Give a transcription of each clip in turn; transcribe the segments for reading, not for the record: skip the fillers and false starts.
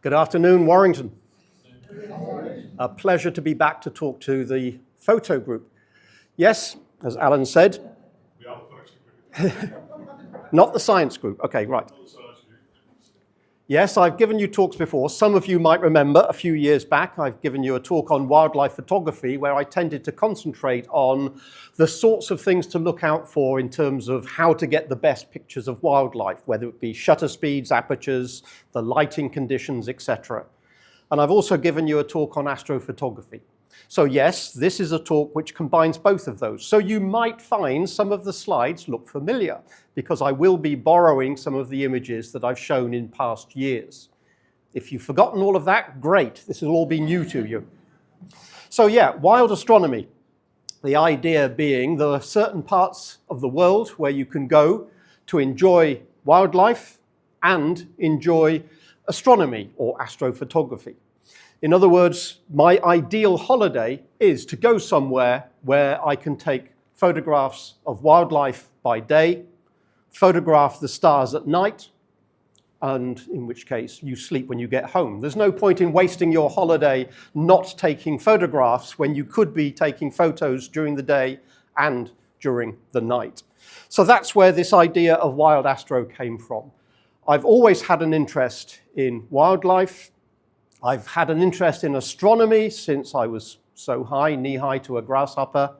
Good afternoon, Warrington. A pleasure to be back to talk to the photo group. Yes, as Alan said. We are the photo group. Not the science group. Okay, right. Not the science group. Yes, I've given you talks before. Some of you might remember a few years back, I've given you a talk on wildlife photography where I tended to concentrate on the sorts of things to look out for in terms of how to get the best pictures of wildlife, whether it be shutter speeds, apertures, the lighting conditions, etc. And I've also given you a talk on astrophotography. So yes, this is a talk which combines both of those. So you might find some of the slides look familiar because I will be borrowing some of the images that I've shown in past years. If you've forgotten all of that, great. This will all be new to you. So yeah, wild astronomy. The idea being there are certain parts of the world where you can go to enjoy wildlife and enjoy astronomy or astrophotography. In other words, my ideal holiday is to go somewhere where I can take photographs of wildlife by day, photograph the stars at night, and in which case you sleep when you get home. There's no point in wasting your holiday not taking photographs when you could be taking photos during the day and during the night. So that's where this idea of wild astro came from. I've always had an interest in wildlife. I've had an interest in astronomy since I was so high, knee-high to a grasshopper.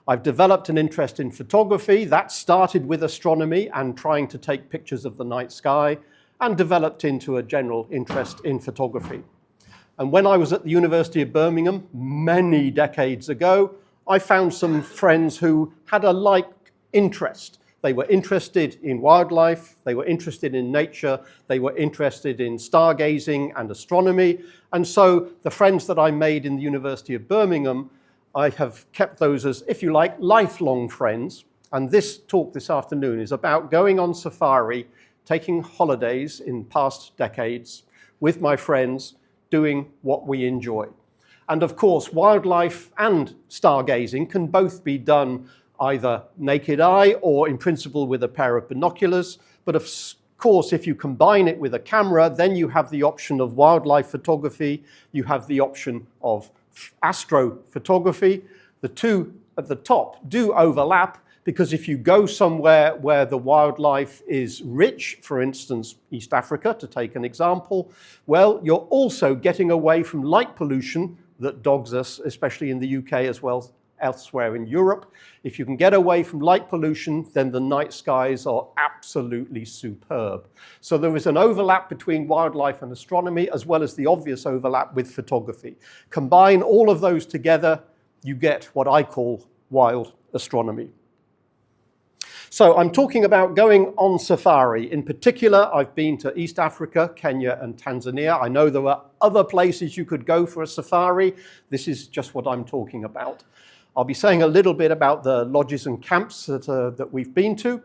I've developed an interest in photography. That started with astronomy and trying to take pictures of the night sky, and developed into a general interest in photography. And when I was at the University of Birmingham many decades ago, I found some friends who had a like interest. They were interested in wildlife, they were interested in nature, they were interested in stargazing and astronomy. And so the friends that I made in the University of Birmingham, I have kept those as, if you like, lifelong friends. And this talk this afternoon is about going on safari, taking holidays in past decades with my friends, doing what we enjoy. And of course, wildlife and stargazing can both be done either naked eye or in principle with a pair of binoculars. But of course, if you combine it with a camera, then you have the option of wildlife photography, you have the option of astrophotography. The two at the top do overlap because if you go somewhere where the wildlife is rich, for instance, East Africa, to take an example, well, you're also getting away from light pollution that dogs us, especially in the UK as well elsewhere in Europe. If you can get away from light pollution, then the night skies are absolutely superb. So there is an overlap between wildlife and astronomy, as well as the obvious overlap with photography. Combine all of those together, you get what I call wild astronomy. So I'm talking about going on safari. In particular, I've been to East Africa, Kenya, and Tanzania. I know there are other places you could go for a safari. This is just what I'm talking about. I'll be saying a little bit about the lodges and camps that we've been to,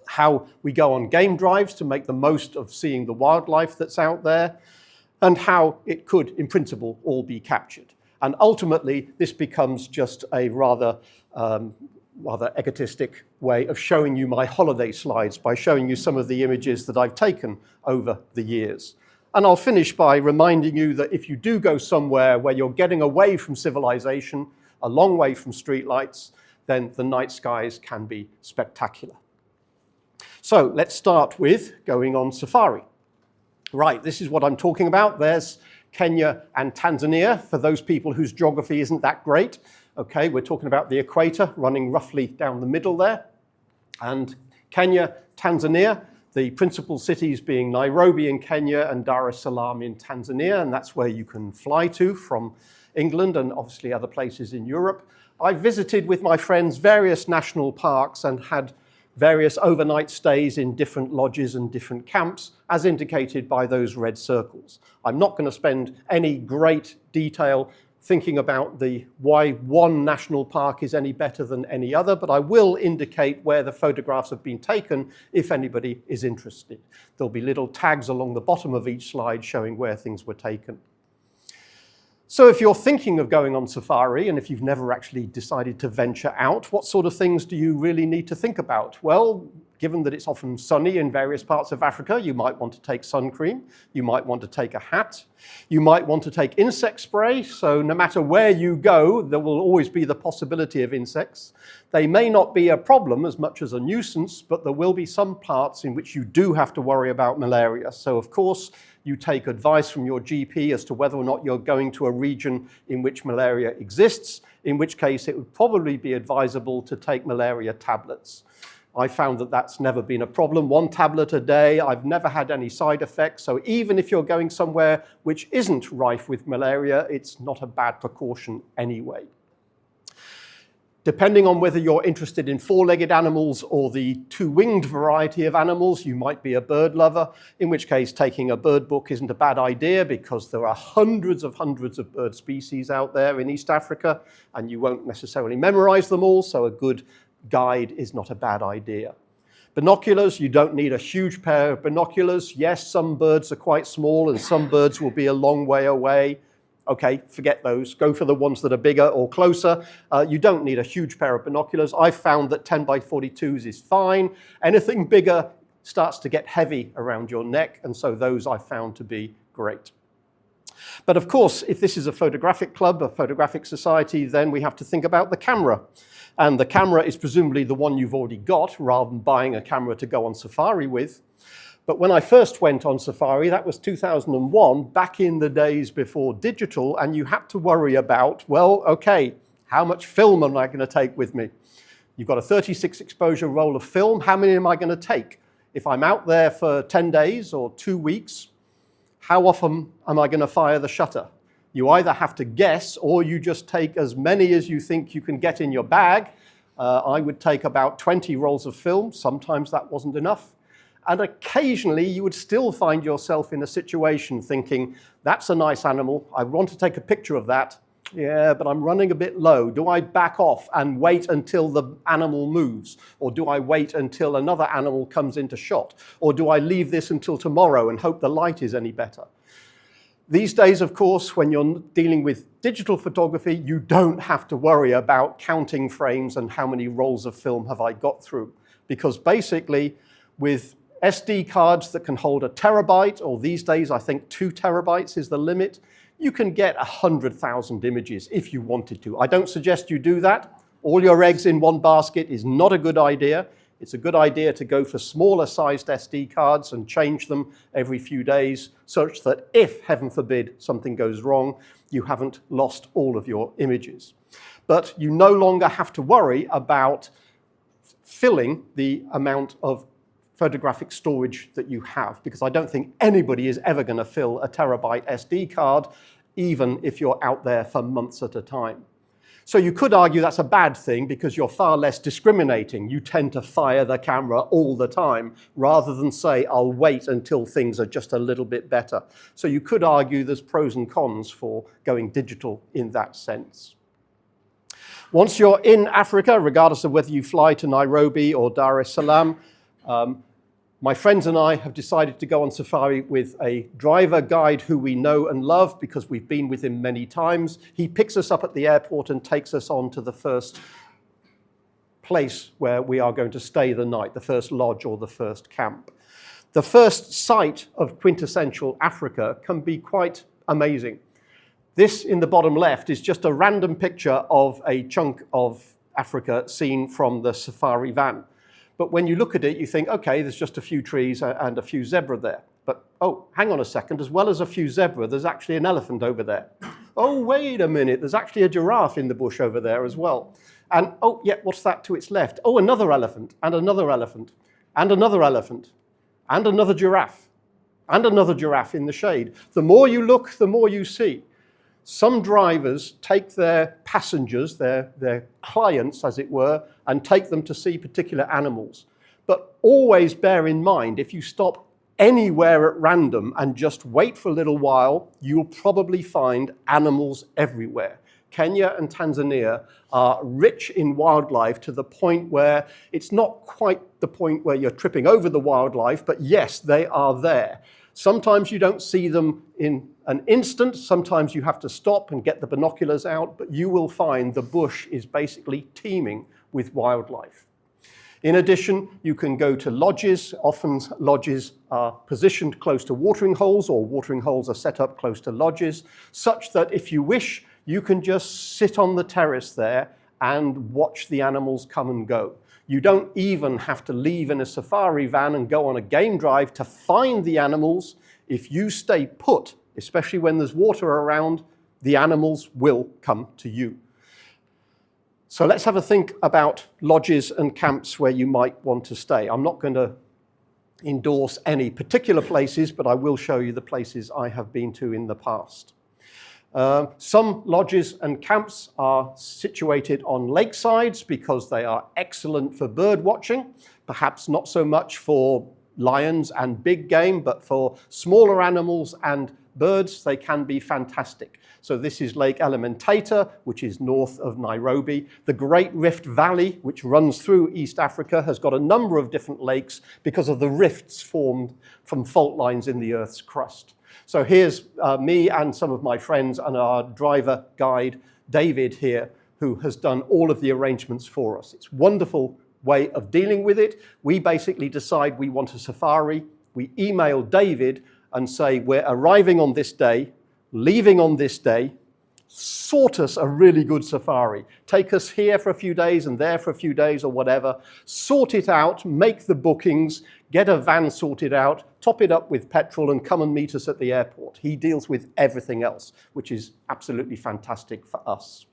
how we go on game drives to make the most of seeing the wildlife that's out there, and how it could, in principle, all be captured. And ultimately, this becomes just a rather egotistic way of showing you my holiday slides by showing you some of the images that I've taken over the years. And I'll finish by reminding you that if you do go somewhere where you're getting away from civilization, a long way from streetlights, then the night skies can be spectacular. So let's start with going on safari. Right, this is what I'm talking about. There's Kenya and Tanzania, for those people whose geography isn't that great. Okay, we're talking about the equator running roughly down the middle there. And Kenya, Tanzania, the principal cities being Nairobi in Kenya and Dar es Salaam in Tanzania, and that's where you can fly to from England and obviously other places in Europe. I visited with my friends various national parks and had various overnight stays in different lodges and different camps, as indicated by those red circles. I'm not going to spend any great detail thinking about why one national park is any better than any other, but I will indicate where the photographs have been taken if anybody is interested. There'll be little tags along the bottom of each slide showing where things were taken. So if you're thinking of going on safari, and if you've never actually decided to venture out, what sort of things do you really need to think about? Well, given that it's often sunny in various parts of Africa, you might want to take sun cream, you might want to take a hat, you might want to take insect spray, so no matter where you go, there will always be the possibility of insects. They may not be a problem as much as a nuisance, but there will be some parts in which you do have to worry about malaria. So of course, you take advice from your GP as to whether or not you're going to a region in which malaria exists, in which case it would probably be advisable to take malaria tablets. I found that that's never been a problem. 1 tablet a day, I've never had any side effects. So even if you're going somewhere which isn't rife with malaria, it's not a bad precaution anyway. Depending on whether you're interested in 4-legged animals or the 2-winged variety of animals, you might be a bird lover, in which case taking a bird book isn't a bad idea because there are hundreds of bird species out there in East Africa, and you won't necessarily memorize them all, so a good guide is not a bad idea. Binoculars, you don't need a huge pair of binoculars. Yes, some birds are quite small and some birds will be a long way away. Okay, forget those. Go for the ones that are bigger or closer. You don't need a huge pair of binoculars. I've found that 10 by 42s is fine. Anything bigger starts to get heavy around your neck, and so those I've found to be great. But of course, if this is a photographic club, a photographic society, then we have to think about the camera. And the camera is presumably the one you've already got, rather than buying a camera to go on safari with. But when I first went on safari, that was 2001, back in the days before digital, and you had to worry about, well, okay, how much film am I going to take with me? You've got a 36 exposure roll of film. How many am I going to take? If I'm out there for 10 days or 2 weeks, how often am I going to fire the shutter? You either have to guess or you just take as many as you think you can get in your bag. I would take about 20 rolls of film. Sometimes that wasn't enough. And occasionally you would still find yourself in a situation thinking, that's a nice animal. I want to take a picture of that. Yeah, but I'm running a bit low. Do I back off and wait until the animal moves? Or do I wait until another animal comes into shot? Or do I leave this until tomorrow and hope the light is any better? These days, of course, when you're dealing with digital photography, you don't have to worry about counting frames and how many rolls of film have I got through. Because basically, with SD cards that can hold 1 terabyte, or these days I think 2 terabytes is the limit, you can get 100,000 images if you wanted to. I don't suggest you do that. All your eggs in one basket is not a good idea. It's a good idea to go for smaller sized SD cards and change them every few days such that if, heaven forbid, something goes wrong, you haven't lost all of your images. But you no longer have to worry about filling the amount of photographic storage that you have, because I don't think anybody is ever going to fill 1 terabyte SD card, even if you're out there for months at a time. So you could argue that's a bad thing because you're far less discriminating. You tend to fire the camera all the time rather than say, I'll wait until things are just a little bit better. So you could argue there's pros and cons for going digital in that sense. Once you're in Africa, regardless of whether you fly to Nairobi or Dar es Salaam, my friends and I have decided to go on safari with a driver guide who we know and love because we've been with him many times. He picks us up at the airport and takes us on to the first place where we are going to stay the night, the first lodge or the first camp. The first sight of quintessential Africa can be quite amazing. This in the bottom left is just a random picture of a chunk of Africa seen from the safari van. But when you look at it, you think, okay, there's just a few trees and a few zebra there. But, oh, hang on a second, as well as a few zebra, there's actually an elephant over there. Oh, wait a minute, there's actually a giraffe in the bush over there as well. And, oh, yeah, what's that to its left? Oh, another elephant, and another elephant, and another elephant, and another giraffe in the shade. The more you look, the more you see. Some drivers take their passengers, their clients, as it were, and take them to see particular animals. But always bear in mind, if you stop anywhere at random and just wait for a little while, you'll probably find animals everywhere. Kenya and Tanzania are rich in wildlife to the point where it's not quite the point where you're tripping over the wildlife, but yes, they are there. Sometimes you don't see them in an instant. Sometimes you have to stop and get the binoculars out, but you will find the bush is basically teeming with wildlife. In addition, you can go to lodges. Often lodges are positioned close to watering holes, or watering holes are set up close to lodges, such that if you wish, you can just sit on the terrace there and watch the animals come and go. You don't even have to leave in a safari van and go on a game drive to find the animals. If you stay put, especially when there's water around, the animals will come to you. So let's have a think about lodges and camps where you might want to stay. I'm not going to endorse any particular places, but I will show you the places I have been to in the past. Some lodges and camps are situated on lakesides because they are excellent for bird watching, perhaps not so much for lions and big game, but for smaller animals and birds, they can be fantastic. So this is Lake Elementaita, which is north of Nairobi. The Great Rift Valley, which runs through East Africa, has got a number of different lakes because of the rifts formed from fault lines in the Earth's crust. So here's me and some of my friends and our driver guide, David here, who has done all of the arrangements for us. It's a wonderful way of dealing with it. We basically decide we want a safari. We email David and say, we're arriving on this day, leaving on this day, sort us a really good safari. Take us here for a few days and there for a few days or whatever. Sort it out, make the bookings, get a van sorted out, top it up with petrol and come and meet us at the airport. He deals with everything else, which is absolutely fantastic for us.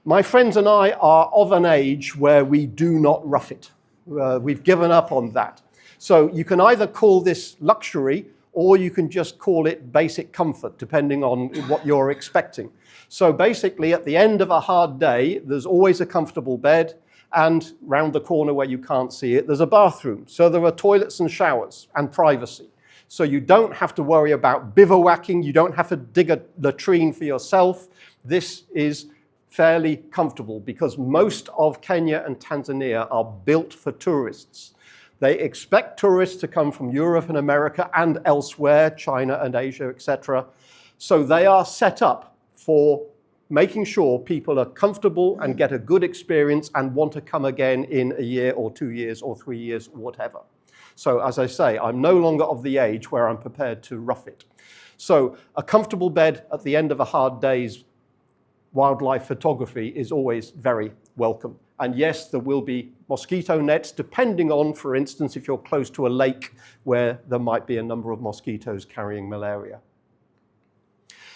My friends and I are of an age where we do not rough it. We've given up on that. So you can either call this luxury or you can just call it basic comfort, depending on what you're expecting. So basically, at the end of a hard day, there's always a comfortable bed, and round the corner where you can't see it, there's a bathroom. So there are toilets and showers and privacy. So you don't have to worry about bivouacking, you don't have to dig a latrine for yourself. This is fairly comfortable because most of Kenya and Tanzania are built for tourists. They expect tourists to come from Europe and America and elsewhere, China and Asia, etc. So they are set up for making sure people are comfortable and get a good experience and want to come again in a year or 2 years or 3 years, or whatever. So as I say, I'm no longer of the age where I'm prepared to rough it. So a comfortable bed at the end of a hard day's wildlife photography is always very welcome. And yes, there will be mosquito nets, depending on, for instance, if you're close to a lake where there might be a number of mosquitoes carrying malaria.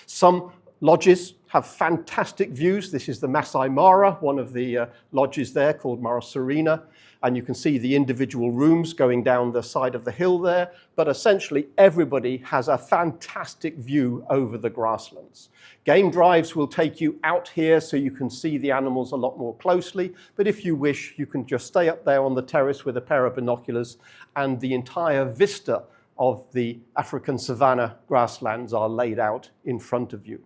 Some lodges have fantastic views. This is the Masai Mara, one of the lodges there called Mara Serena. And you can see the individual rooms going down the side of the hill there. But essentially, everybody has a fantastic view over the grasslands. Game drives will take you out here so you can see the animals a lot more closely. But if you wish, you can just stay up there on the terrace with a pair of binoculars, and the entire vista of the African savanna grasslands are laid out in front of you.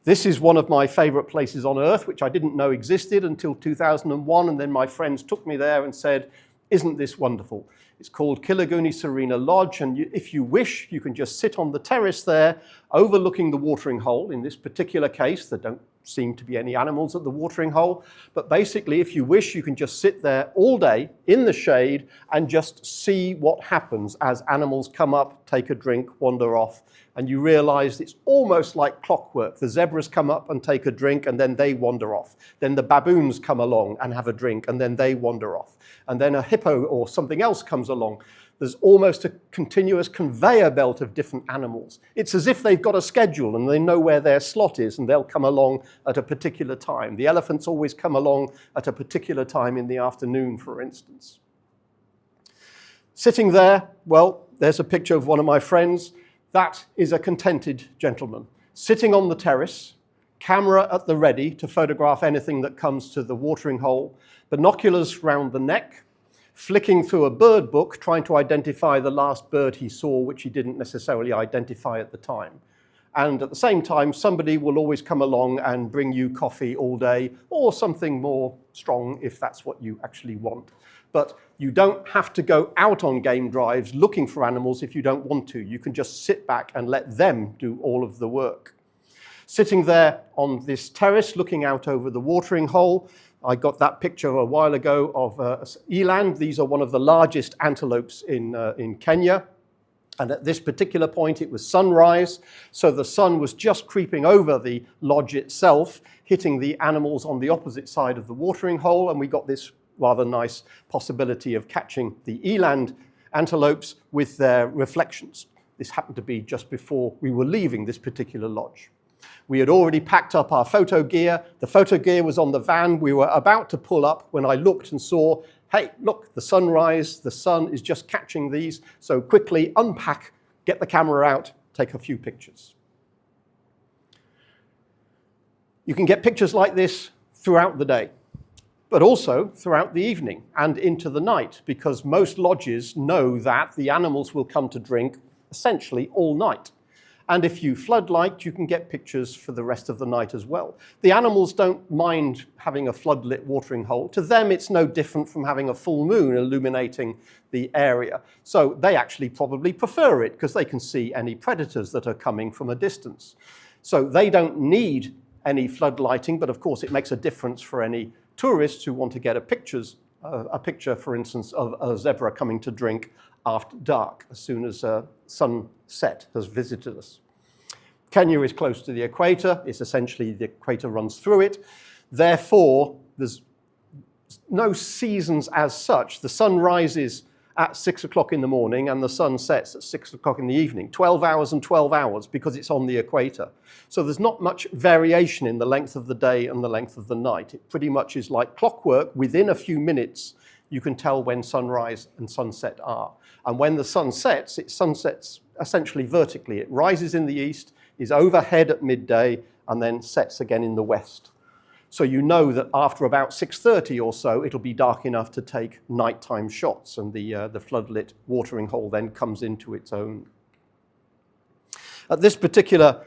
This is one of my favorite places on Earth, which I didn't know existed until 2001, and then my friends took me there and said, isn't this wonderful? It's called Kilaguni Serena Lodge, and if you wish, you can just sit on the terrace there, overlooking the watering hole. In this particular case, there don't seem to be any animals at the watering hole, but basically, if you wish, you can just sit there all day in the shade and just see what happens as animals come up, take a drink, wander off, and you realize it's almost like clockwork. The zebras come up and take a drink, and then they wander off. Then the baboons come along and have a drink, and then they wander off. And then a hippo or something else comes along. There's almost a continuous conveyor belt of different animals. It's as if they've got a schedule and they know where their slot is, and they'll come along at a particular time. The elephants always come along at a particular time in the afternoon, for instance. Sitting there, well, there's a picture of one of my friends. That is a contented gentleman, sitting on the terrace, camera at the ready to photograph anything that comes to the watering hole, binoculars round the neck, flicking through a bird book, trying to identify the last bird he saw, which he didn't necessarily identify at the time. And at the same time, somebody will always come along and bring you coffee all day, or something more strong if that's what you actually want. But you don't have to go out on game drives looking for animals if you don't want to. You can just sit back and let them do all of the work. Sitting there on this terrace, looking out over the watering hole, I got that picture a while ago of eland. These are one of the largest antelopes in Kenya. And at this particular point, it was sunrise, so the sun was just creeping over the lodge itself, hitting the animals on the opposite side of the watering hole, and we got this rather nice possibility of catching the eland antelopes with their reflections. This happened to be just before we were leaving this particular lodge. We had already packed up our photo gear. The photo gear was on the van. We were about to pull up when I looked and saw, hey, look, the sunrise, the sun is just catching these. So quickly unpack, get the camera out, take a few pictures. You can get pictures like this throughout the day, but also throughout the evening and into the night, because most lodges know that the animals will come to drink essentially all night. And if you floodlight, you can get pictures for the rest of the night as well. The animals don't mind having a floodlit watering hole. To them, it's no different from having a full moon illuminating the area. So they actually probably prefer it because they can see any predators that are coming from a distance. So they don't need any floodlighting, but of course it makes a difference for any tourists who want to get a picture, for instance, of a zebra coming to drink after dark, as soon as sunset has visited us. Kenya is close to the equator. It's essentially the equator runs through it. Therefore, there's no seasons as such. The sun rises at 6 o'clock in the morning and the sun sets at 6 o'clock in the evening, 12 hours and 12 hours because it's on the equator. So there's not much variation in the length of the day and the length of the night. It pretty much is like clockwork. Within a few minutes, you can tell when sunrise and sunset are. And when the sun sets, it sunsets essentially vertically. It rises in the east, is overhead at midday, and then sets again in the west. So you know that after about 6:30 or so, it'll be dark enough to take nighttime shots, and the floodlit watering hole then comes into its own. At this particular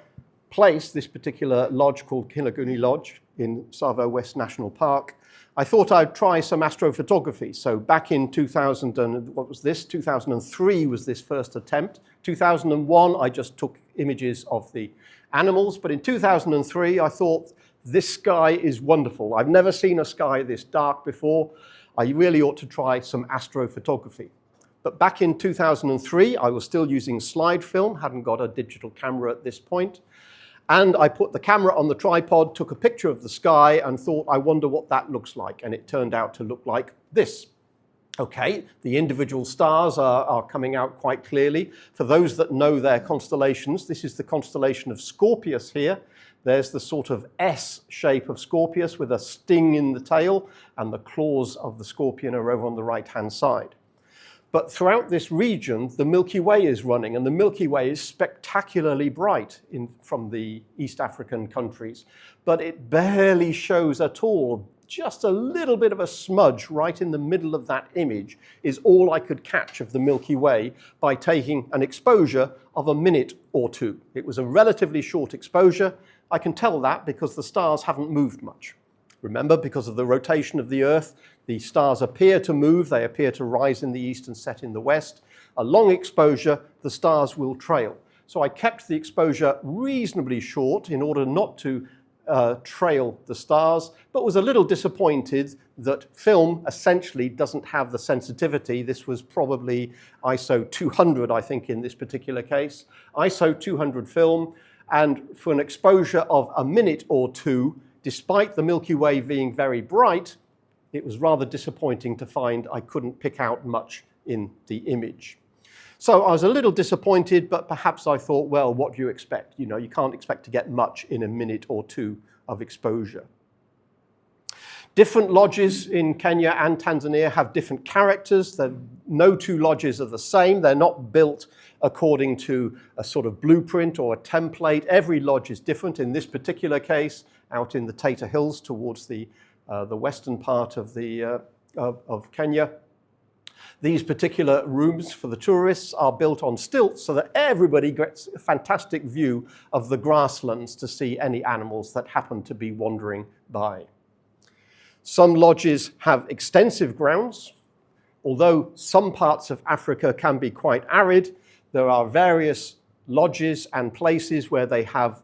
place, this particular lodge called Kilaguni Lodge in Tsavo West National Park, I thought I'd try some astrophotography. So back in 2003 was this first attempt. 2001, I just took images of the animals. But in 2003, I thought, this sky is wonderful. I've never seen a sky this dark before. I really ought to try some astrophotography. But back in 2003, I was still using slide film, hadn't got a digital camera at this point. And I put the camera on the tripod, took a picture of the sky, and thought, I wonder what that looks like. And it turned out to look like this. Okay, the individual stars are coming out quite clearly. For those that know their constellations, this is the constellation of Scorpius here. There's the sort of S shape of Scorpius with a sting in the tail, and the claws of the scorpion are over on the right-hand side. But throughout this region, the Milky Way is running, and the Milky Way is spectacularly bright from the East African countries, but it barely shows at all. Just a little bit of a smudge right in the middle of that image is all I could catch of the Milky Way by taking an exposure of a minute or two. It was a relatively short exposure. I can tell that because the stars haven't moved much. Remember, because of the rotation of the Earth, the stars appear to move. They appear to rise in the east and set in the west. A long exposure, the stars will trail. So I kept the exposure reasonably short in order not to trail the stars, but was a little disappointed that film essentially doesn't have the sensitivity. This was probably ISO 200, I think, in this particular case. ISO 200 film, and for an exposure of a minute or two, despite the Milky Way being very bright, it was rather disappointing to find I couldn't pick out much in the image. So I was a little disappointed, but perhaps I thought, well, what do you expect? You know, you can't expect to get much in a minute or two of exposure. Different lodges in Kenya and Tanzania have different characters. No two lodges are the same. They're not built according to a sort of blueprint or a template. Every lodge is different. In this particular case, out in the Taita Hills towards the western part of Kenya, these particular rooms for the tourists are built on stilts so that everybody gets a fantastic view of the grasslands to see any animals that happen to be wandering by. Some lodges have extensive grounds. Although some parts of Africa can be quite arid, there are various lodges and places where they have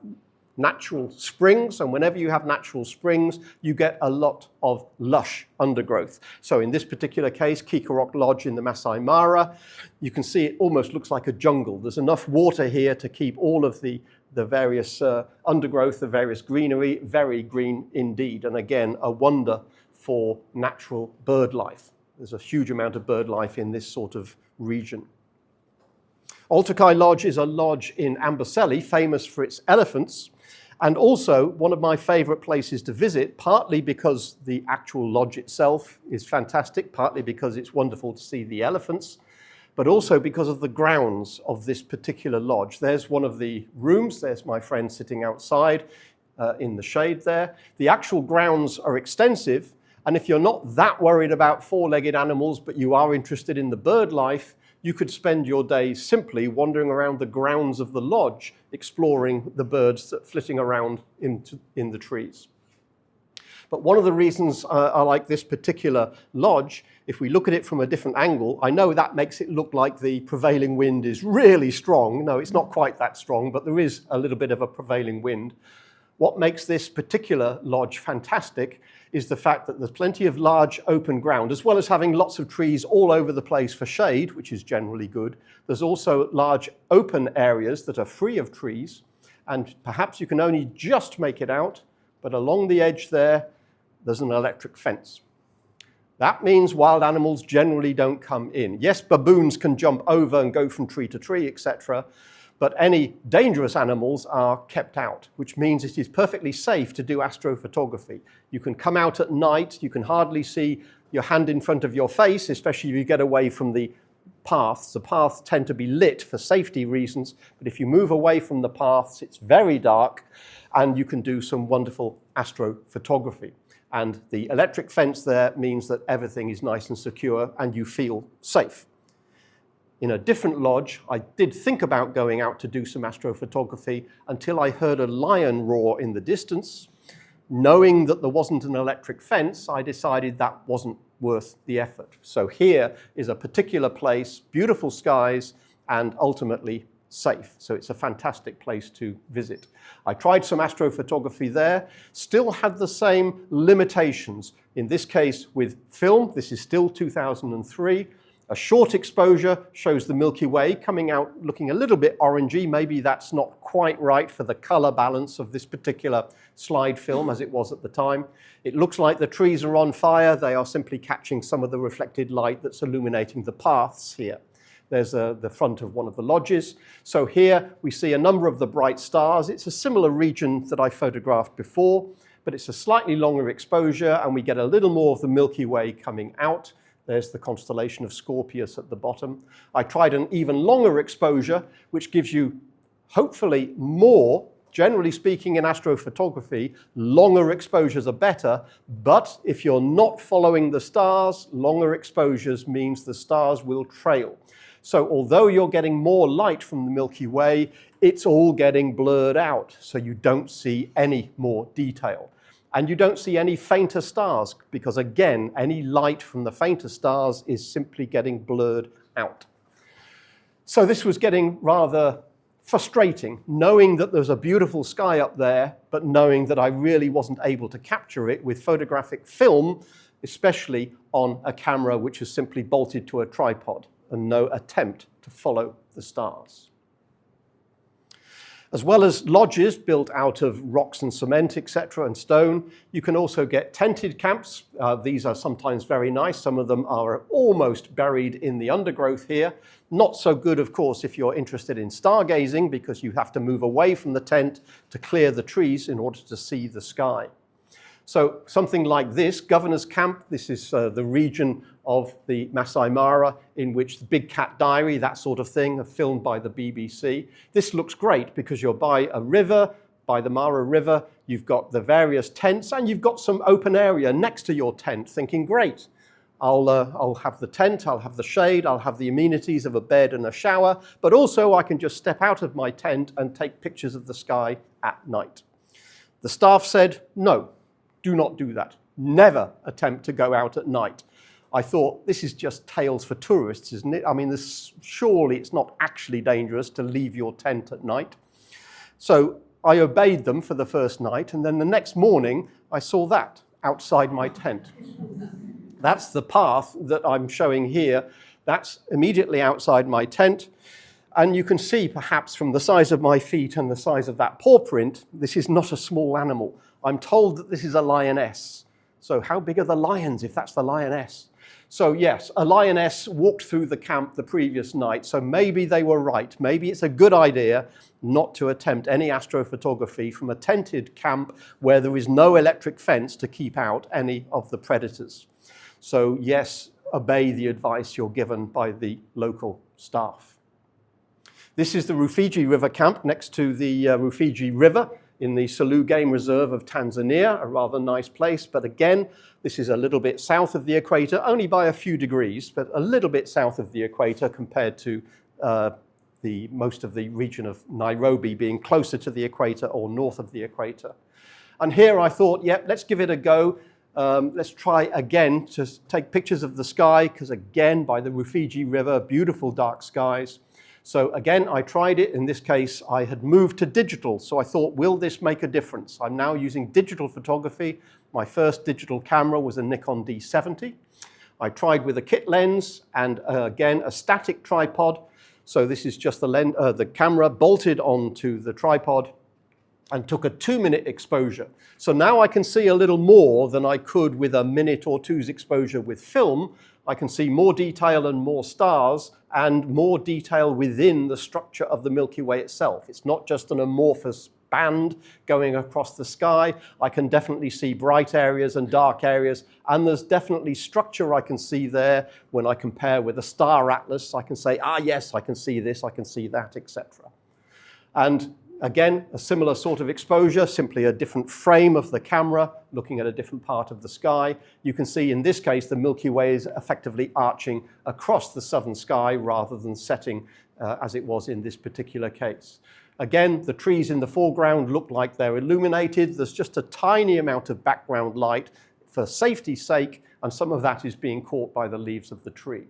natural springs, and whenever you have natural springs, you get a lot of lush undergrowth. So in this particular case, Kikarok Lodge in the Masai Mara, you can see it almost looks like a jungle. There's enough water here to keep all of the various undergrowth, the various greenery, very green indeed. And again, a wonder for natural bird life. There's a huge amount of bird life in this sort of region. Oltukai Lodge is a lodge in Amboseli, famous for its elephants, and also one of my favorite places to visit, partly because the actual lodge itself is fantastic, partly because it's wonderful to see the elephants, but also because of the grounds of this particular lodge. There's one of the rooms. There's my friend sitting outside in the shade there. The actual grounds are extensive, and if you're not that worried about four-legged animals, but you are interested in the bird life, you could spend your day simply wandering around the grounds of the lodge, exploring the birds that are flitting around in the trees. But one of the reasons I like this particular lodge, if we look at it from a different angle, I know that makes it look like the prevailing wind is really strong. No, it's not quite that strong, but there is a little bit of a prevailing wind. What makes this particular lodge fantastic is the fact that there's plenty of large open ground, as well as having lots of trees all over the place for shade, which is generally good. There's also large open areas that are free of trees, and perhaps you can only just make it out, but along the edge there's an electric fence. That means wild animals generally don't come in. Yes, baboons can jump over and go from tree to tree, etc., but any dangerous animals are kept out, which means it is perfectly safe to do astrophotography. You can come out at night, you can hardly see your hand in front of your face, especially if you get away from the paths. The paths tend to be lit for safety reasons, but if you move away from the paths, it's very dark, and you can do some wonderful astrophotography. And the electric fence there means that everything is nice and secure, and you feel safe. In a different lodge, I did think about going out to do some astrophotography until I heard a lion roar in the distance. Knowing that there wasn't an electric fence, I decided that wasn't worth the effort. So here is a particular place, beautiful skies, and ultimately safe. So it's a fantastic place to visit. I tried some astrophotography there, still had the same limitations. In this case with film, this is still 2003. A short exposure shows the Milky Way coming out looking a little bit orangey. Maybe that's not quite right for the color balance of this particular slide film as it was at the time. It looks like the trees are on fire. They are simply catching some of the reflected light that's illuminating the paths here. There's the front of one of the lodges. So here we see a number of the bright stars. It's a similar region that I photographed before, but it's a slightly longer exposure, and we get a little more of the Milky Way coming out. There's the constellation of Scorpius at the bottom. I tried an even longer exposure, which gives you hopefully more. Generally speaking, in astrophotography, longer exposures are better, but if you're not following the stars, longer exposures means the stars will trail. So although you're getting more light from the Milky Way, it's all getting blurred out, so you don't see any more detail. And you don't see any fainter stars, because again, any light from the fainter stars is simply getting blurred out. So this was getting rather frustrating, knowing that there's a beautiful sky up there, but knowing that I really wasn't able to capture it with photographic film, especially on a camera which is simply bolted to a tripod, and no attempt to follow the stars. As well as lodges built out of rocks and cement, etc., and stone, you can also get tented camps. These are sometimes very nice. Some of them are almost buried in the undergrowth here. Not so good, of course, if you're interested in stargazing, because you have to move away from the tent to clear the trees in order to see the sky. So something like this, Governor's Camp, this is the region of the Masai Mara in which the Big Cat Diary, that sort of thing, are filmed by the BBC. This looks great because you're by a river, by the Mara River, you've got the various tents, and you've got some open area next to your tent, thinking, great, I'll have the tent, I'll have the shade, I'll have the amenities of a bed and a shower, but also I can just step out of my tent and take pictures of the sky at night. The staff said, no. Do not do that. Never attempt to go out at night. I thought, this is just tales for tourists, isn't it? I mean, surely it's not actually dangerous to leave your tent at night. So I obeyed them for the first night, and then the next morning I saw that outside my tent. That's the path that I'm showing here. That's immediately outside my tent. And you can see perhaps from the size of my feet and the size of that paw print, this is not a small animal. I'm told that this is a lioness. So how big are the lions if that's the lioness? So yes, a lioness walked through the camp the previous night, so maybe they were right. Maybe it's a good idea not to attempt any astrophotography from a tented camp where there is no electric fence to keep out any of the predators. So yes, obey the advice you're given by the local staff. This is the Rufiji River camp next to the Rufiji River in the Selous Game Reserve of Tanzania, a rather nice place. But again, this is a little bit south of the equator, only by a few degrees, but a little bit south of the equator compared to most of the region of Nairobi being closer to the equator or north of the equator. And here I thought, yep, let's give it a go. Let's try again to take pictures of the sky, because again, by the Rufiji River, beautiful dark skies. So again, I tried it. In this case, I had moved to digital. So I thought, will this make a difference? I'm now using digital photography. My first digital camera was a Nikon D70. I tried with a kit lens and again, a static tripod. So this is just the camera bolted onto the tripod and took a 2-minute exposure. So now I can see a little more than I could with a minute or two's exposure with film. I can see more detail and more stars and more detail within the structure of the Milky Way itself. It's not just an amorphous band going across the sky. I can definitely see bright areas and dark areas, and there's definitely structure I can see there. When I compare with a star atlas, I can say, ah yes, I can see this, I can see that, etc. And again, a similar sort of exposure, simply a different frame of the camera, looking at a different part of the sky. You can see in this case, the Milky Way is effectively arching across the southern sky rather than setting as it was in this particular case. Again, the trees in the foreground look like they're illuminated. There's just a tiny amount of background light for safety's sake, and some of that is being caught by the leaves of the tree.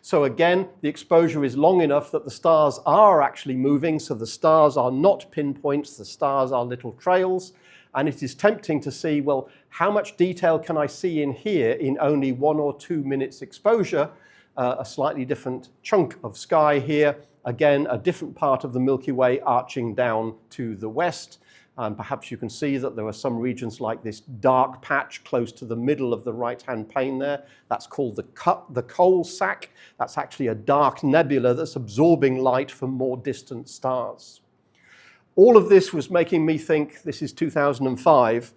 So again, the exposure is long enough that the stars are actually moving, so the stars are not pinpoints, the stars are little trails, and it is tempting to see, well, how much detail can I see in here in only 1 or 2 minutes exposure? A slightly different chunk of sky here, again, a different part of the Milky Way arching down to the west. And perhaps you can see that there are some regions like this dark patch close to the middle of the right-hand pane there. That's called the coal sack. That's actually a dark nebula that's absorbing light from more distant stars. All of this was making me think, this is 2005,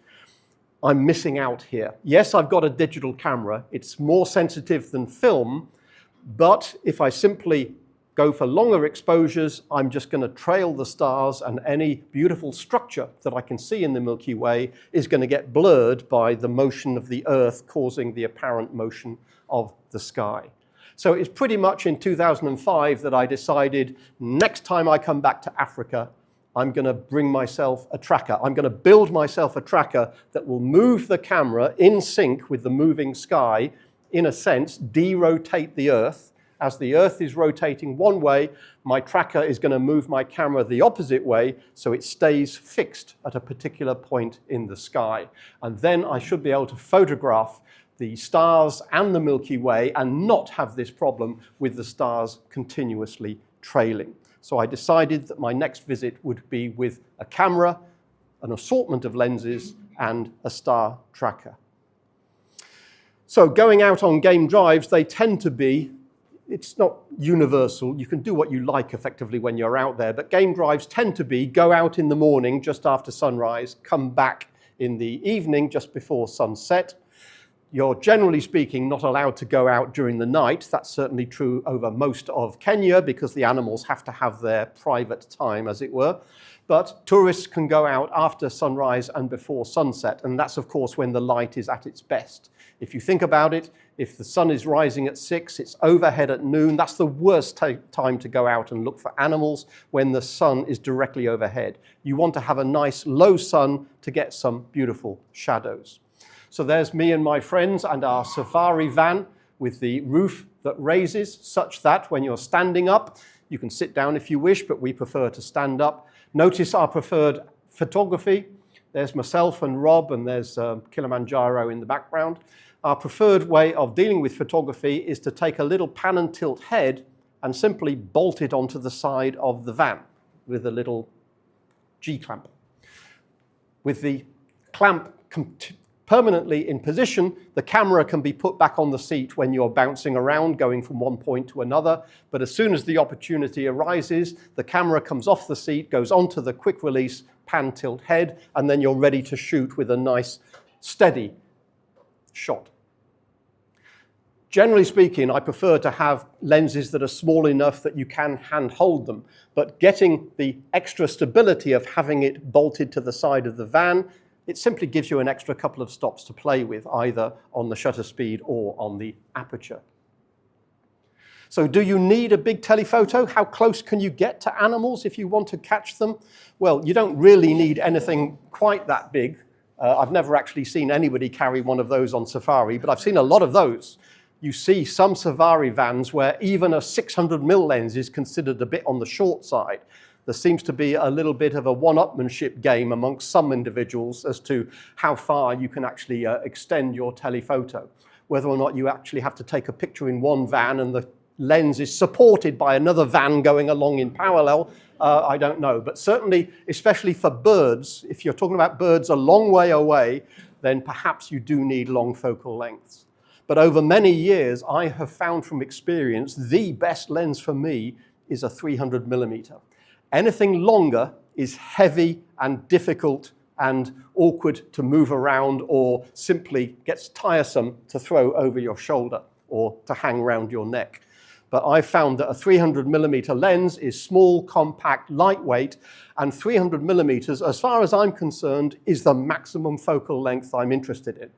I'm missing out here. Yes, I've got a digital camera. It's more sensitive than film, but if I simply go for longer exposures, I'm just going to trail the stars, and any beautiful structure that I can see in the Milky Way is going to get blurred by the motion of the Earth causing the apparent motion of the sky. So it's pretty much in 2005 that I decided next time I come back to Africa, I'm going to bring myself a tracker. I'm going to build myself a tracker that will move the camera in sync with the moving sky, in a sense, derotate the Earth. As the Earth is rotating one way, my tracker is going to move my camera the opposite way, so it stays fixed at a particular point in the sky. And then I should be able to photograph the stars and the Milky Way and not have this problem with the stars continuously trailing. So I decided that my next visit would be with a camera, an assortment of lenses, and a star tracker. So going out on game drives, they tend to be, it's not universal. You can do what you like effectively when you're out there, but game drives tend to be go out in the morning just after sunrise, come back in the evening just before sunset. You're generally speaking not allowed to go out during the night. That's certainly true over most of Kenya because the animals have to have their private time, as it were. But tourists can go out after sunrise and before sunset, and that's of course when the light is at its best. If you think about it, if the sun is rising at 6, it's overhead at noon, that's the worst time to go out and look for animals, when the sun is directly overhead. You want to have a nice low sun to get some beautiful shadows. So there's me and my friends and our safari van with the roof that raises such that when you're standing up, you can sit down if you wish, but we prefer to stand up. Notice our preferred photography. There's myself and Rob, and there's Kilimanjaro in the background. Our preferred way of dealing with photography is to take a little pan and tilt head and simply bolt it onto the side of the van with a little G-clamp. With the clamp permanently in position, the camera can be put back on the seat when you're bouncing around, going from one point to another. But as soon as the opportunity arises, the camera comes off the seat, goes onto the quick release pan tilt head, and then you're ready to shoot with a nice steady shot. Generally speaking, I prefer to have lenses that are small enough that you can hand hold them, but getting the extra stability of having it bolted to the side of the van, it simply gives you an extra couple of stops to play with, either on the shutter speed or on the aperture. So do you need a big telephoto? How close can you get to animals if you want to catch them? Well, you don't really need anything quite that big. I've never actually seen anybody carry one of those on safari, but I've seen a lot of those. You see some safari vans where even a 600mm lens is considered a bit on the short side. There seems to be a little bit of a one-upmanship game amongst some individuals as to how far you can actually extend your telephoto. Whether or not you actually have to take a picture in one van and the lens is supported by another van going along in parallel, I don't know. But certainly, especially for birds, if you're talking about birds a long way away, then perhaps you do need long focal lengths. But over many years, I have found from experience, the best lens for me is a 300mm. Anything longer is heavy and difficult and awkward to move around, or simply gets tiresome to throw over your shoulder or to hang around your neck. But I've found that a 300mm lens is small, compact, lightweight, and 300mm, as far as I'm concerned, is the maximum focal length I'm interested in.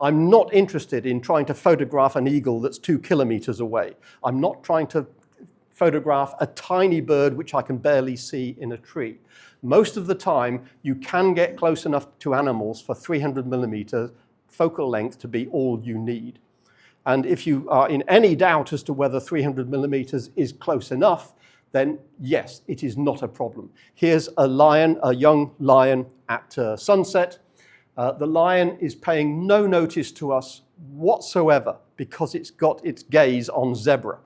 I'm not interested in trying to photograph an eagle that's 2 kilometers away. I'm not trying to photograph a tiny bird which I can barely see in a tree. Most of the time, you can get close enough to animals for 300mm focal length to be all you need. And if you are in any doubt as to whether 300mm is close enough, then yes, it is not a problem. Here's a lion, a young lion at sunset. The lion is paying no notice to us whatsoever because it's got its gaze on zebra.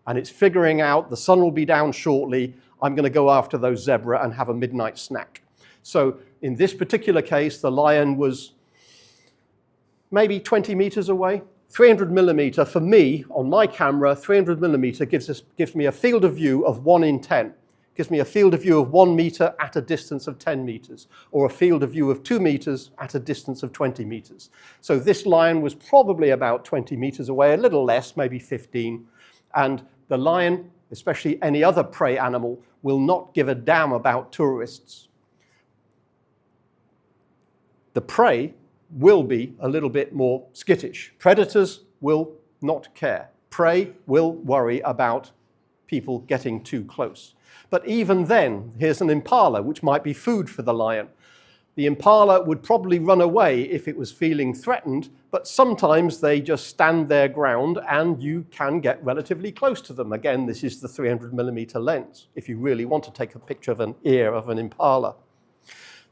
And it's figuring out the sun will be down shortly, I'm going to go after those zebra and have a midnight snack. So in this particular case, the lion was maybe 20 meters away. 300mm for me, on my camera, 300mm gives me a field of view of 1 in 10. Gives me a field of view of 1 meter at a distance of 10 meters, or a field of view of 2 meters at a distance of 20 meters. So this lion was probably about 20 meters away, a little less, maybe 15. And the lion, especially any other prey animal, will not give a damn about tourists. The prey will be a little bit more skittish. Predators will not care. Prey will worry about people getting too close. But even then, here's an impala, which might be food for the lion. The impala would probably run away if it was feeling threatened, but sometimes they just stand their ground and you can get relatively close to them. Again, this is the 300mm lens, if you really want to take a picture of an ear of an impala.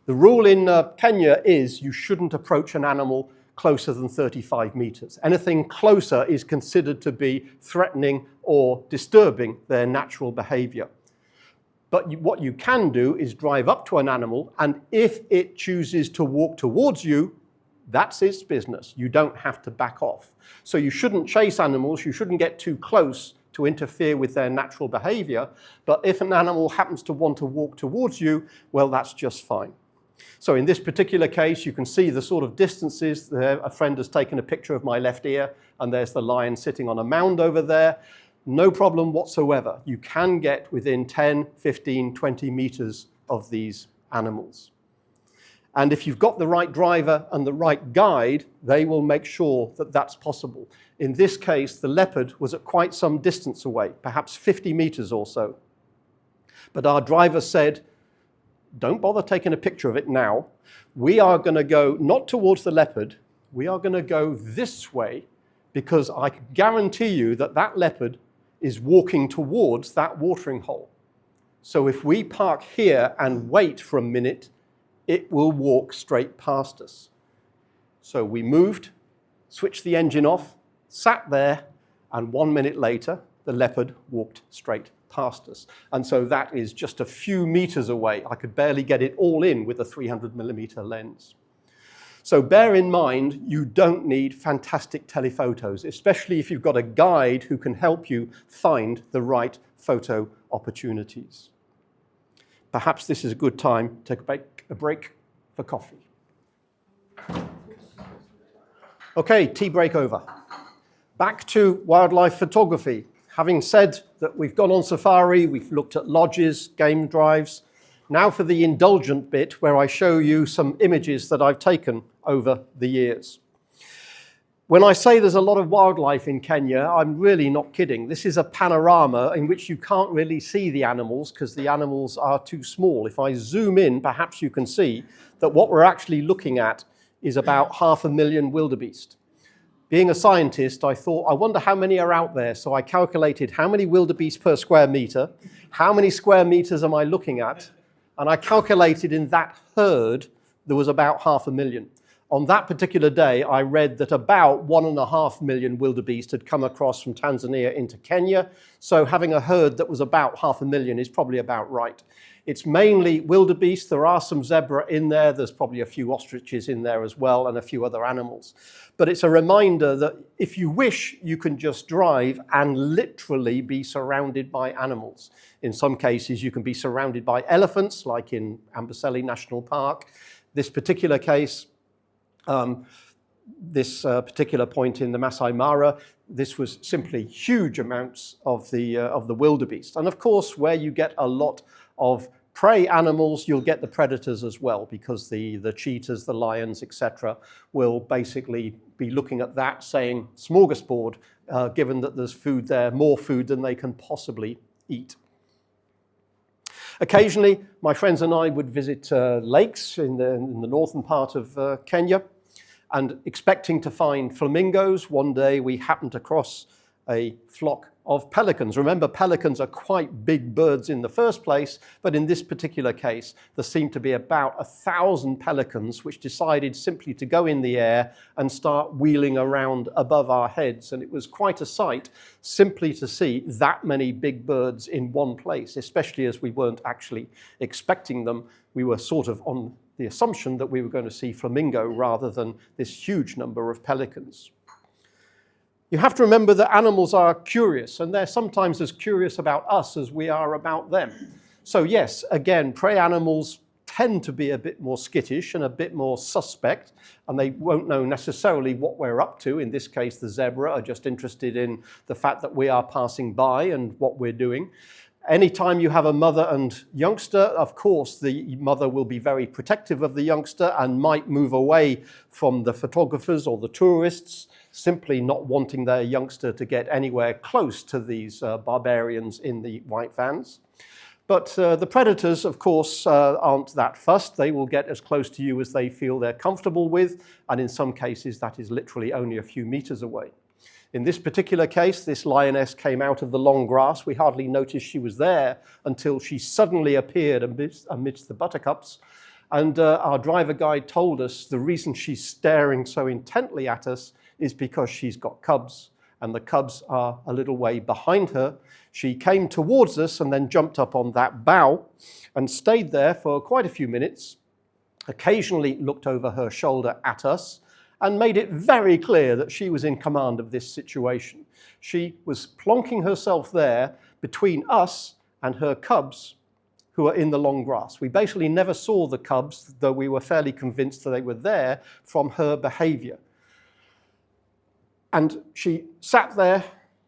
The rule in Kenya is you shouldn't approach an animal closer than 35 meters. Anything closer is considered to be threatening or disturbing their natural behavior. But what you can do is drive up to an animal, and if it chooses to walk towards you, that's its business. You don't have to back off. So you shouldn't chase animals, you shouldn't get too close to interfere with their natural behavior. But if an animal happens to want to walk towards you, well, that's just fine. So in this particular case, you can see the sort of distances. There, a friend has taken a picture of my left ear, and there's the lion sitting on a mound over there. No problem whatsoever. You can get within 10, 15, 20 meters of these animals. And if you've got the right driver and the right guide, they will make sure that that's possible. In this case, the leopard was at quite some distance away, perhaps 50 meters or so. But our driver said, don't bother taking a picture of it now. We are going to go not towards the leopard, we are going to go this way, because I can guarantee you that that leopard is walking towards that watering hole. So if we park here and wait for a minute, it will walk straight past us. So we moved, switched the engine off, sat there, and 1 minute later, the leopard walked straight past us. And so that is just a few meters away. I could barely get it all in with a 300mm lens. So bear in mind, you don't need fantastic telephotos, especially if you've got a guide who can help you find the right photo opportunities. Perhaps this is a good time to take a break for coffee. Okay, tea break over. Back to wildlife photography. Having said that we've gone on safari, we've looked at lodges, game drives. Now for the indulgent bit where I show you some images that I've taken over the years. When I say there's a lot of wildlife in Kenya, I'm really not kidding. This is a panorama in which you can't really see the animals because the animals are too small. If I zoom in, perhaps you can see that what we're actually looking at is about 500,000 wildebeest. Being a scientist, I thought, I wonder how many are out there. So I calculated how many wildebeest per square meter, how many square meters am I looking at, and I calculated in that herd there was about 500,000. On that particular day, I read that about 1.5 million wildebeest had come across from Tanzania into Kenya. So having a herd that was about 500,000 is probably about right. It's mainly wildebeest. There are some zebra in there. There's probably a few ostriches in there as well and a few other animals. But it's a reminder that if you wish, you can just drive and literally be surrounded by animals. In some cases, you can be surrounded by elephants, like in Amboseli National Park. This particular case, this particular point in the Masai Mara, this was simply huge amounts of the wildebeest. And of course, where you get a lot of prey animals, you'll get the predators as well, because the cheetahs, the lions, etc., will basically be looking at that saying, smorgasbord, given that there's food there, more food than they can possibly eat. Occasionally, my friends and I would visit lakes in the northern part of Kenya, and expecting to find flamingos. One day we happened across a flock of pelicans. Remember, pelicans are quite big birds in the first place, but in this particular case, there seemed to be about 1,000 pelicans which decided simply to go in the air and start wheeling around above our heads. And it was quite a sight simply to see that many big birds in one place, especially as we weren't actually expecting them. We were sort of on the assumption that we were going to see flamingo rather than this huge number of pelicans. You have to remember that animals are curious, and they're sometimes as curious about us as we are about them. So yes, again, prey animals tend to be a bit more skittish and a bit more suspect, and they won't know necessarily what we're up to. In this case, the zebra are just interested in the fact that we are passing by and what we're doing. Anytime you have a mother and youngster, of course, the mother will be very protective of the youngster and might move away from the photographers or the tourists, simply not wanting their youngster to get anywhere close to these barbarians in the white vans. But the predators, of course, aren't that fussed. They will get as close to you as they feel they're comfortable with, and in some cases, that is literally only a few meters away. In this particular case, this lioness came out of the long grass. We hardly noticed she was there until she suddenly appeared amidst the buttercups. And our driver guide told us the reason she's staring so intently at us is because she's got cubs, and the cubs are a little way behind her. She came towards us and then jumped up on that bough and stayed there for quite a few minutes, occasionally looked over her shoulder at us, and made it very clear that she was in command of this situation. She was plonking herself there between us and her cubs, who are in the long grass. We basically never saw the cubs, though we were fairly convinced that they were there from her behavior. And she sat there,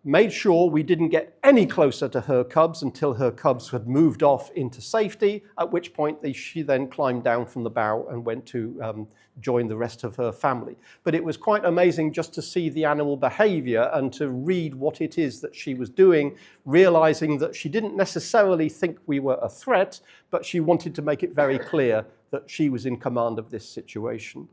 made sure we didn't get any closer to her cubs until her cubs had moved off into safety, at which point she then climbed down from the bough and went to join the rest of her family. But it was quite amazing just to see the animal behavior and to read what it is that she was doing, realizing that she didn't necessarily think we were a threat, but she wanted to make it very clear that she was in command of this situation.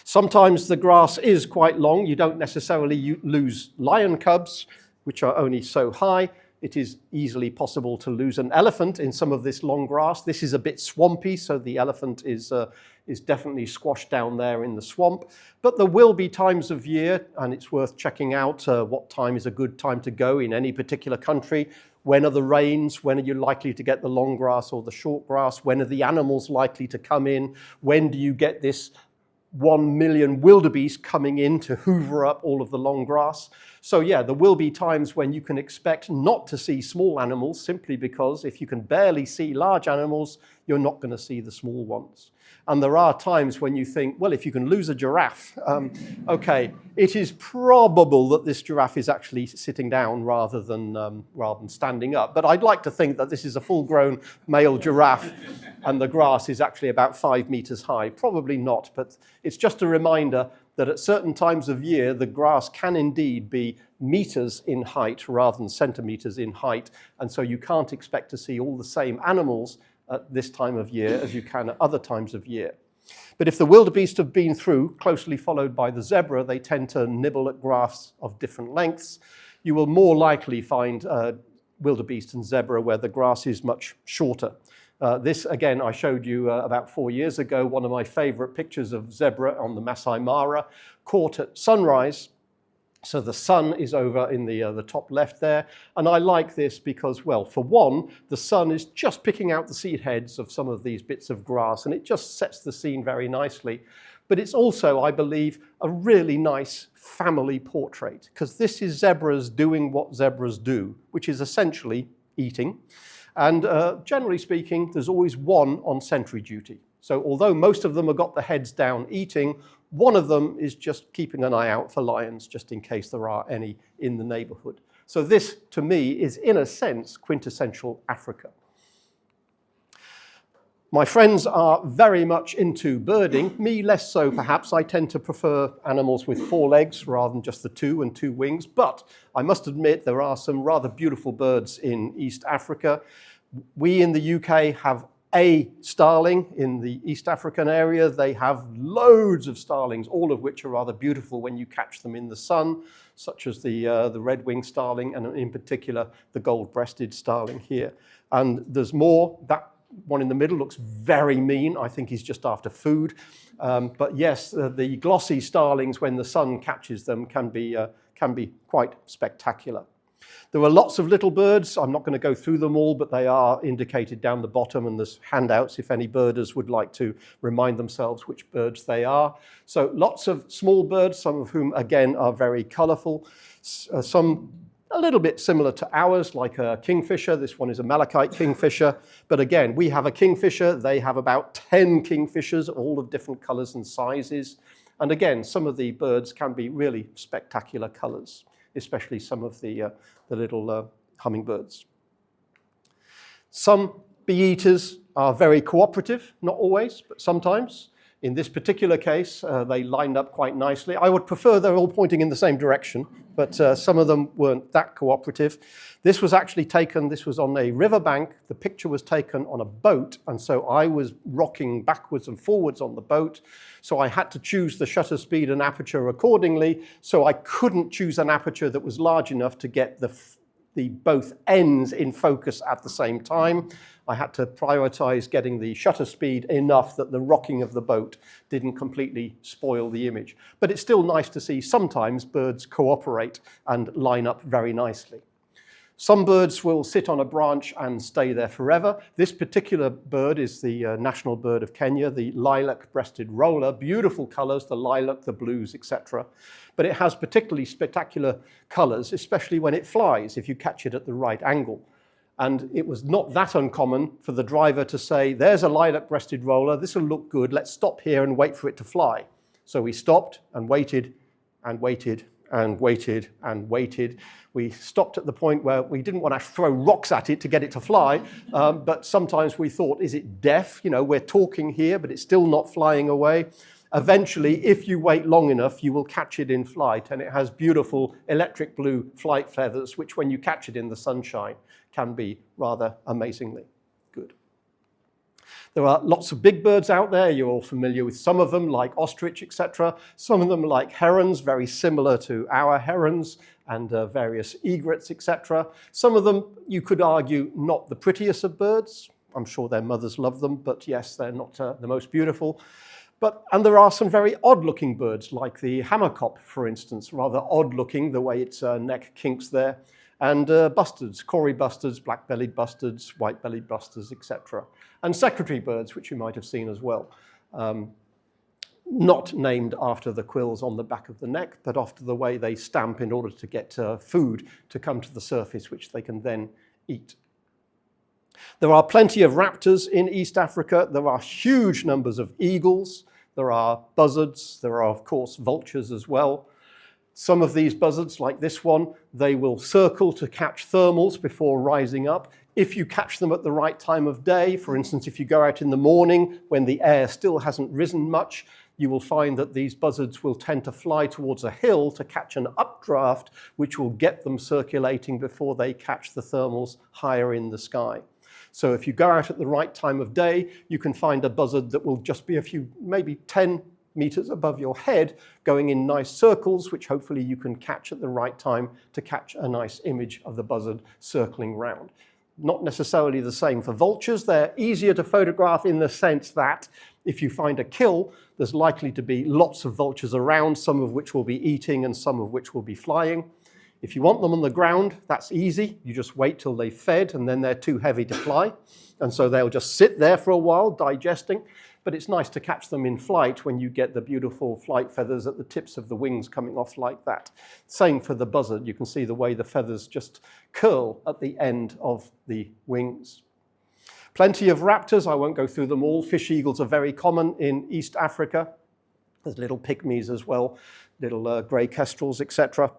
Sometimes the grass is quite long. You don't necessarily lose lion cubs, which are only so high. It is easily possible to lose an elephant in some of this long grass. This is a bit swampy, so the elephant is definitely squashed down there in the swamp. But there will be times of year, and it's worth checking out what time is a good time to go in any particular country. When are the rains? When are you likely to get the long grass or the short grass? When are the animals likely to come in? When do you get this 1 million wildebeest coming in to hoover up all of the long grass? So yeah, there will be times when you can expect not to see small animals, simply because if you can barely see large animals, you're not going to see the small ones. And there are times when you think, well, if you can lose a giraffe, okay, it is probable that this giraffe is actually sitting down rather than standing up. But I'd like to think that this is a full-grown male giraffe and the grass is actually about 5 meters high. Probably not, but it's just a reminder that at certain times of year, the grass can indeed be meters in height rather than centimeters in height. And so you can't expect to see all the same animals at this time of year as you can at other times of year. But if the wildebeest have been through, closely followed by the zebra, they tend to nibble at grass of different lengths. You will more likely find wildebeest and zebra where the grass is much shorter. This, again, I showed you about 4 years ago, one of my favorite pictures of zebra on the Masai Mara, caught at sunrise. So the sun is over in the top left there. And I like this because, well, for one, the sun is just picking out the seed heads of some of these bits of grass, and it just sets the scene very nicely. But it's also, I believe, a really nice family portrait, because this is zebras doing what zebras do, which is essentially eating. And generally speaking, there's always one on sentry duty. So although most of them have got the heads down eating, one of them is just keeping an eye out for lions, just in case there are any in the neighborhood. So this, to me, is in a sense quintessential Africa. My friends are very much into birding, me less so perhaps. I tend to prefer animals with 4 legs rather than just the 2 and 2 wings, but I must admit there are some rather beautiful birds in East Africa. We in the UK have a starling in the East African area. They have loads of starlings, all of which are rather beautiful when you catch them in the sun, such as the red-winged starling and in particular the gold-breasted starling here. And there's more. That one in the middle looks very mean. I think he's just after food. But yes, the glossy starlings, when the sun catches them, can be quite spectacular. There are lots of little birds. I'm not going to go through them all, but they are indicated down the bottom, and there's handouts if any birders would like to remind themselves which birds they are. So lots of small birds, some of whom, again, are very colourful. Some a little bit similar to ours, like a kingfisher. This one is a malachite kingfisher. But again, we have a kingfisher. They have about 10 kingfishers, all of different colours and sizes. And again, some of the birds can be really spectacular colours, especially some of the little hummingbirds. Some bee-eaters are very cooperative, not always, but sometimes. In this particular case, they lined up quite nicely. I would prefer they're all pointing in the same direction, but some of them weren't that cooperative. This was actually taken, this was on a riverbank. The picture was taken on a boat, and so I was rocking backwards and forwards on the boat, so I had to choose the shutter speed and aperture accordingly, so I couldn't choose an aperture that was large enough to get the both ends in focus at the same time. I had to prioritize getting the shutter speed enough that the rocking of the boat didn't completely spoil the image. But it's still nice to see sometimes birds cooperate and line up very nicely. Some birds will sit on a branch and stay there forever. This particular bird is the national bird of Kenya, the lilac-breasted roller. Beautiful colors, the lilac, the blues, etc. But it has particularly spectacular colors, especially when it flies, if you catch it at the right angle. And it was not that uncommon for the driver to say, there's a lilac-breasted roller, this will look good, let's stop here and wait for it to fly. So we stopped and waited and waited and waited and waited. We stopped at the point where we didn't want to throw rocks at it to get it to fly, but sometimes we thought, is it deaf? You know, we're talking here, but it's still not flying away. Eventually, if you wait long enough, you will catch it in flight, and it has beautiful electric blue flight feathers, which when you catch it in the sunshine can be rather amazingly good. There are lots of big birds out there. You're all familiar with some of them, like ostrich, etc. Some of them like herons, very similar to our herons. and various egrets, etc. Some of them, you could argue, not the prettiest of birds. I'm sure their mothers love them, but yes, they're not the most beautiful. And there are some very odd-looking birds, like the hammerkop, for instance, rather odd-looking, the way its neck kinks there, and bustards, Cory bustards, black-bellied bustards, white-bellied bustards, etc. And secretary birds, which you might have seen as well. Not named after the quills on the back of the neck, but after the way they stamp in order to get food to come to the surface, which they can then eat. There are plenty of raptors in East Africa. There are huge numbers of eagles. There are buzzards. There are, of course, vultures as well. Some of these buzzards, like this one, they will circle to catch thermals before rising up. If you catch them at the right time of day, for instance, if you go out in the morning when the air still hasn't risen much, you will find that these buzzards will tend to fly towards a hill to catch an updraft, which will get them circulating before they catch the thermals higher in the sky. So if you go out at the right time of day, you can find a buzzard that will just be a few, maybe 10 meters above your head, going in nice circles, which hopefully you can catch at the right time to catch a nice image of the buzzard circling round. Not necessarily the same for vultures. They're easier to photograph in the sense that if you find a kill, there's likely to be lots of vultures around, some of which will be eating and some of which will be flying. If you want them on the ground, that's easy. You just wait till they've fed and then they're too heavy to fly. And so they'll just sit there for a while digesting. But it's nice to catch them in flight when you get the beautiful flight feathers at the tips of the wings coming off like that. Same for the buzzard. You can see the way the feathers just curl at the end of the wings. Plenty of raptors. I won't go through them all. Fish eagles are very common in East Africa. There's little pygmies as well, little grey kestrels, etc.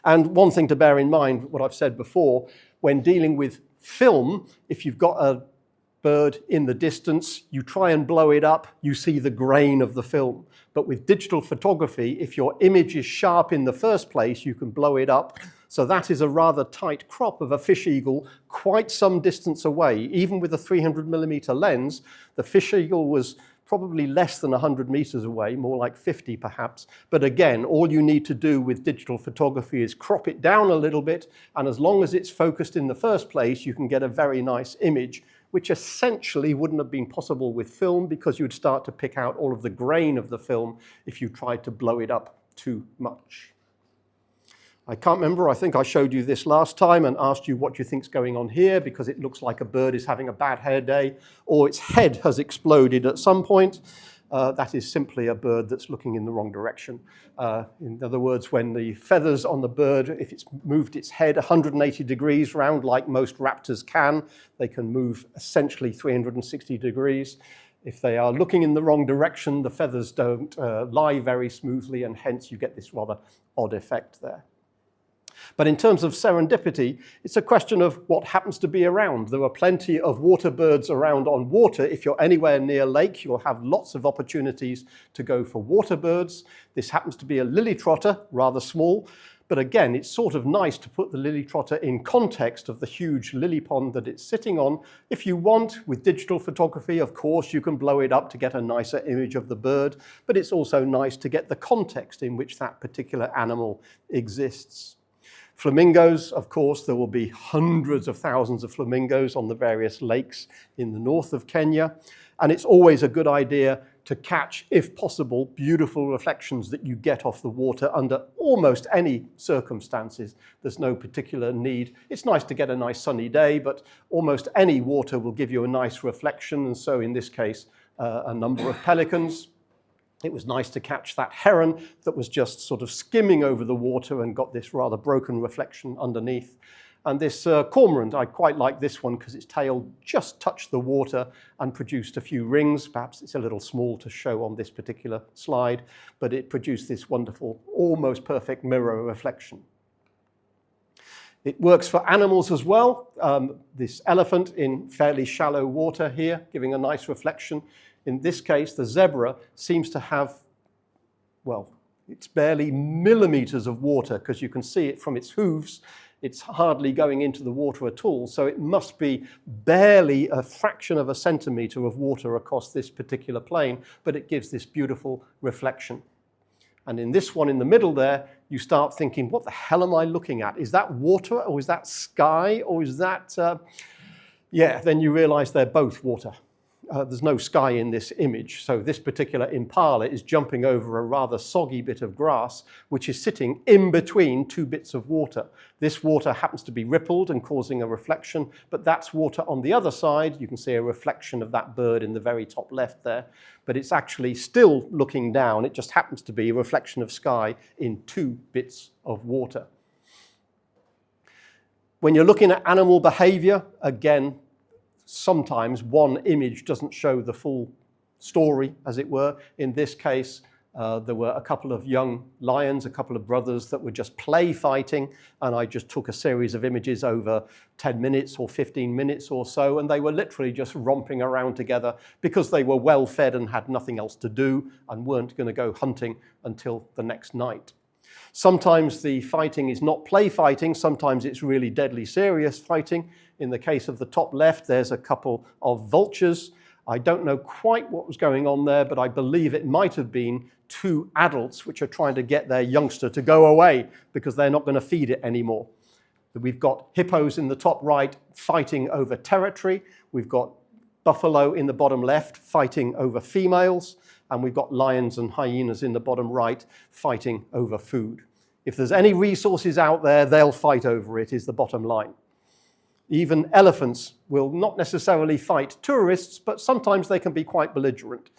And one thing to bear in mind, what I've said before, when dealing with film, if you've got a bird in the distance, you try and blow it up, you see the grain of the film. But with digital photography, if your image is sharp in the first place, you can blow it up. So that is a rather tight crop of a fish eagle quite some distance away. Even with a 300mm lens, the fish eagle was probably less than 100 meters away, more like 50 perhaps. But again, all you need to do with digital photography is crop it down a little bit, and as long as it's focused in the first place, you can get a very nice image, which essentially wouldn't have been possible with film because you'd start to pick out all of the grain of the film if you tried to blow it up too much. I can't remember, I think I showed you this last time and asked you what you think's going on here because it looks like a bird is having a bad hair day or its head has exploded at some point. That is simply a bird that's looking in the wrong direction. In other words, when the feathers on the bird, if it's moved its head 180 degrees round like most raptors can, they can move essentially 360 degrees. If they are looking in the wrong direction, the feathers don't lie very smoothly, and hence you get this rather odd effect there. But in terms of serendipity, it's a question of what happens to be around. There are plenty of water birds around on water. If you're anywhere near lake, you'll have lots of opportunities to go for water birds. This happens to be a lily trotter, rather small. But again, it's sort of nice to put the lily trotter in context of the huge lily pond that it's sitting on. If you want, with digital photography, of course, you can blow it up to get a nicer image of the bird. But it's also nice to get the context in which that particular animal exists. Flamingos, of course, there will be hundreds of thousands of flamingos on the various lakes in the north of Kenya. And it's always a good idea to catch, if possible, beautiful reflections that you get off the water under almost any circumstances. There's no particular need. It's nice to get a nice sunny day, but almost any water will give you a nice reflection. And so in this case, a number of pelicans. It was nice to catch that heron that was just sort of skimming over the water and got this rather broken reflection underneath. And this cormorant, I quite like this one because its tail just touched the water and produced a few rings. Perhaps it's a little small to show on this particular slide, but it produced this wonderful, almost perfect mirror reflection. It works for animals as well. This elephant in fairly shallow water here, giving a nice reflection. In this case, the zebra seems to have, well, it's barely millimeters of water because you can see it from its hooves. It's hardly going into the water at all. So it must be barely a fraction of a centimeter of water across this particular plane, but it gives this beautiful reflection. And in this one in the middle there, you start thinking, what the hell am I looking at? Is that water, or is that sky, or is that... Yeah, then you realize they're both water. There's no sky in this image, so this particular impala is jumping over a rather soggy bit of grass, which is sitting in between two bits of water. This water happens to be rippled and causing a reflection, but that's water on the other side. You can see a reflection of that bird in the very top left there, but it's actually still looking down. It just happens to be a reflection of sky in two bits of water. When you're looking at animal behavior, again, sometimes one image doesn't show the full story, as it were. In this case, there were a couple of young lions, a couple of brothers that were just play fighting, and I just took a series of images over 10 minutes or 15 minutes or so, and they were literally just romping around together because they were well fed and had nothing else to do and weren't going to go hunting until the next night. Sometimes the fighting is not play fighting, sometimes it's really deadly serious fighting. In the case of the top left, there's a couple of vultures. I don't know quite what was going on there, but I believe it might have been two adults which are trying to get their youngster to go away because they're not going to feed it anymore. We've got hippos in the top right fighting over territory. We've got buffalo in the bottom left fighting over females. And we've got lions and hyenas in the bottom right fighting over food. If there's any resources out there, they'll fight over it, is the bottom line. Even elephants will not necessarily fight tourists, but sometimes they can be quite belligerent.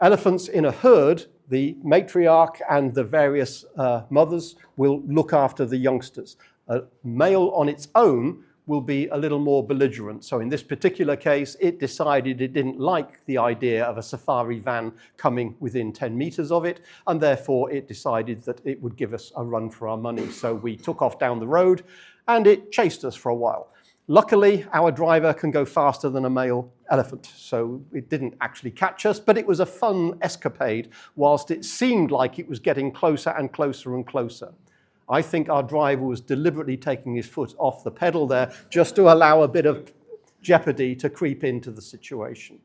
Elephants in a herd, the matriarch and the various mothers will look after the youngsters. A male on its own will be a little more belligerent. So in this particular case, it decided it didn't like the idea of a safari van coming within 10 meters of it, and therefore it decided that it would give us a run for our money. So we took off down the road, and it chased us for a while. Luckily, our driver can go faster than a male elephant, so it didn't actually catch us, but it was a fun escapade whilst it seemed like it was getting closer and closer and closer. I think our driver was deliberately taking his foot off the pedal there just to allow a bit of jeopardy to creep into the situation.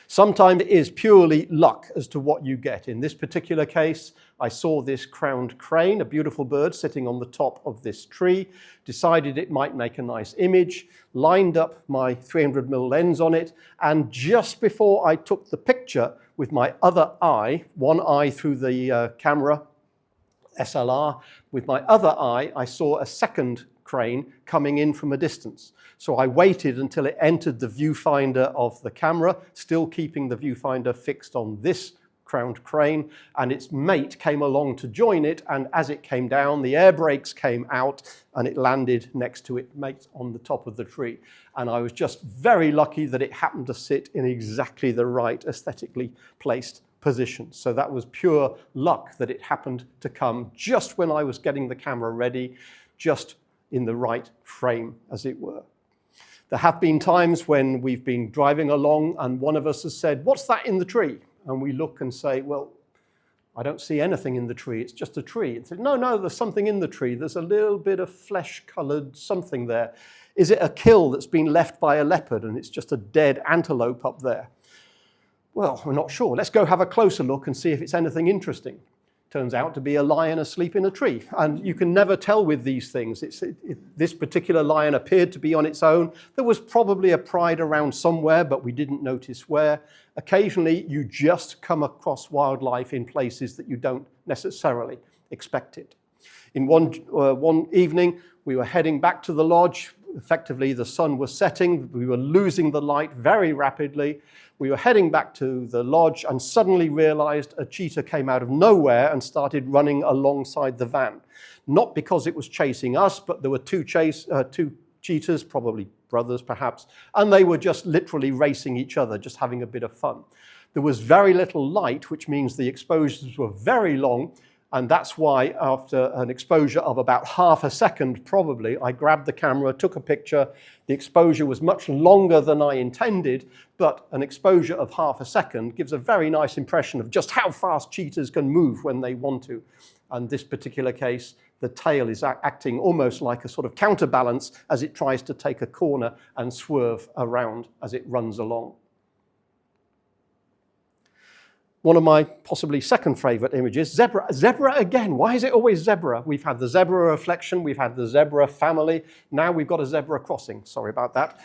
Sometimes it is purely luck as to what you get. In this particular case, I saw this crowned crane, a beautiful bird sitting on the top of this tree, decided it might make a nice image, lined up my 300mm lens on it, and just before I took the picture with my other eye, one eye through the camera, SLR, with my other eye, I saw a second crane coming in from a distance. So I waited until it entered the viewfinder of the camera, still keeping the viewfinder fixed on this crowned crane, and its mate came along to join it, and as it came down, the air brakes came out, and it landed next to its mate on the top of the tree. And I was just very lucky that it happened to sit in exactly the right aesthetically placed position. So that was pure luck that it happened to come just when I was getting the camera ready, just in the right frame, as it were. There have been times when we've been driving along and one of us has said, "What's that in the tree?" And we look and say, "Well, I don't see anything in the tree, it's just a tree." And say, no, there's something in the tree. There's a little bit of flesh-colored something there. Is it a kill that's been left by a leopard and it's just a dead antelope up there? Well, we're not sure. Let's go have a closer look and see if it's anything interesting. Turns out to be a lion asleep in a tree. And you can never tell with these things. This particular lion appeared to be on its own. There was probably a pride around somewhere, but we didn't notice where. Occasionally, you just come across wildlife in places that you don't necessarily expect it. In one evening, we were heading back to the lodge. Effectively, the sun was setting. We were losing the light very rapidly. We were heading back to the lodge and suddenly realized a cheetah came out of nowhere and started running alongside the van. Not because it was chasing us, but there were two cheetahs, probably brothers perhaps, and they were just literally racing each other, just having a bit of fun. There was very little light, which means the exposures were very long, and that's why after an exposure of about half a second probably, I grabbed the camera, took a picture. The exposure was much longer than I intended, but an exposure of half a second gives a very nice impression of just how fast cheetahs can move when they want to. And this particular case, the tail is acting almost like a sort of counterbalance as it tries to take a corner and swerve around as it runs along. one of my possibly second favorite images, zebra. Zebra again. Why is it always zebra? We've had the zebra reflection, we've had the zebra family, now we've got a zebra crossing. Sorry about that.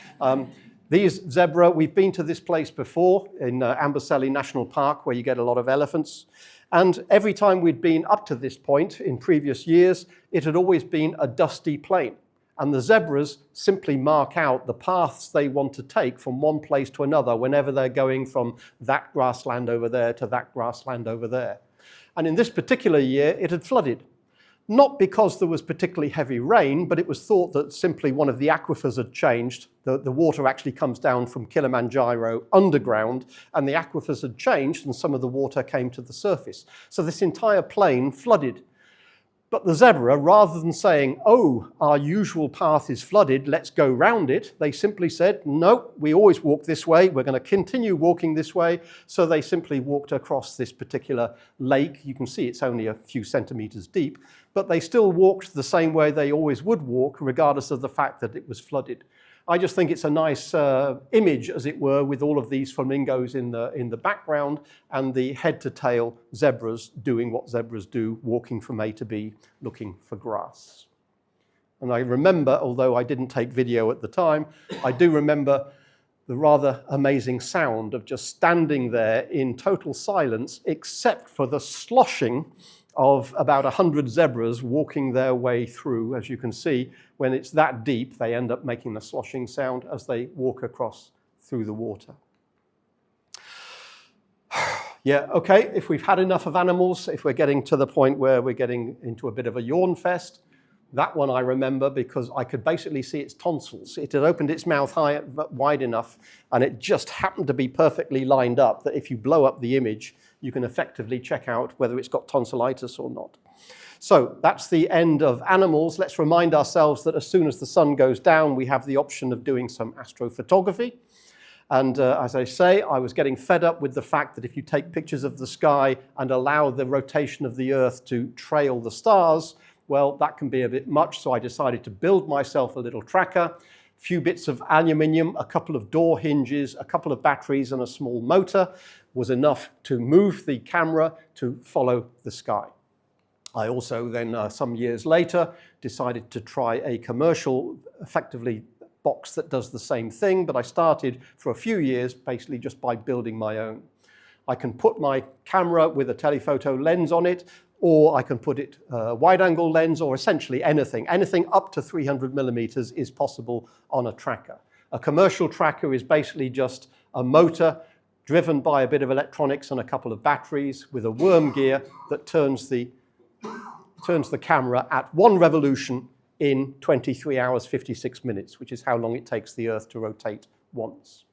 These zebra, we've been to this place before in Amboseli National Park where you get a lot of elephants. And every time we'd been up to this point in previous years, it had always been a dusty plain. And the zebras simply mark out the paths they want to take from one place to another whenever they're going from that grassland over there to that grassland over there. And in this particular year, it had flooded. Not because there was particularly heavy rain, but it was thought that simply one of the aquifers had changed. The water actually comes down from Kilimanjaro underground, and the aquifers had changed, and some of the water came to the surface. So this entire plain flooded. But the zebra, rather than saying, oh, our usual path is flooded, let's go round it, they simply said, no, we always walk this way, we're going to continue walking this way. So they simply walked across this particular lake. You can see it's only a few centimeters deep, but they still walked the same way they always would walk, regardless of the fact that it was flooded. I just think it's a nice image, as it were, with all of these flamingos in the background and the head-to-tail zebras doing what zebras do, walking from A to B, looking for grass. And I remember, although I didn't take video at the time, I do remember the rather amazing sound of just standing there in total silence, except for the sloshing of about 100 zebras walking their way through. As you can see, when it's that deep, they end up making the sloshing sound as they walk across through the water. Yeah, okay, if we've had enough of animals, if we're getting to the point where we're getting into a bit of a yawn fest, that one I remember because I could basically see its tonsils. It had opened its mouth wide enough, and it just happened to be perfectly lined up that if you blow up the image, you can effectively check out whether it's got tonsillitis or not. So that's the end of animals. Let's remind ourselves that as soon as the sun goes down, we have the option of doing some astrophotography. And as I say, I was getting fed up with the fact that if you take pictures of the sky and allow the rotation of the Earth to trail the stars, well, that can be a bit much. So I decided to build myself a little tracker, a few bits of aluminium, a couple of door hinges, a couple of batteries, and a small motor was enough to move the camera to follow the sky. I also then, some years later, decided to try a commercial, effectively, box that does the same thing, but I started for a few years basically just by building my own. I can put my camera with a telephoto lens on it, or I can put it a wide-angle lens, or essentially anything. Anything up to 300 millimeters is possible on a tracker. A commercial tracker is basically just a motor driven by a bit of electronics and a couple of batteries with a worm gear that turns the camera at one revolution in 23 hours, 56 minutes, which is how long it takes the Earth to rotate once.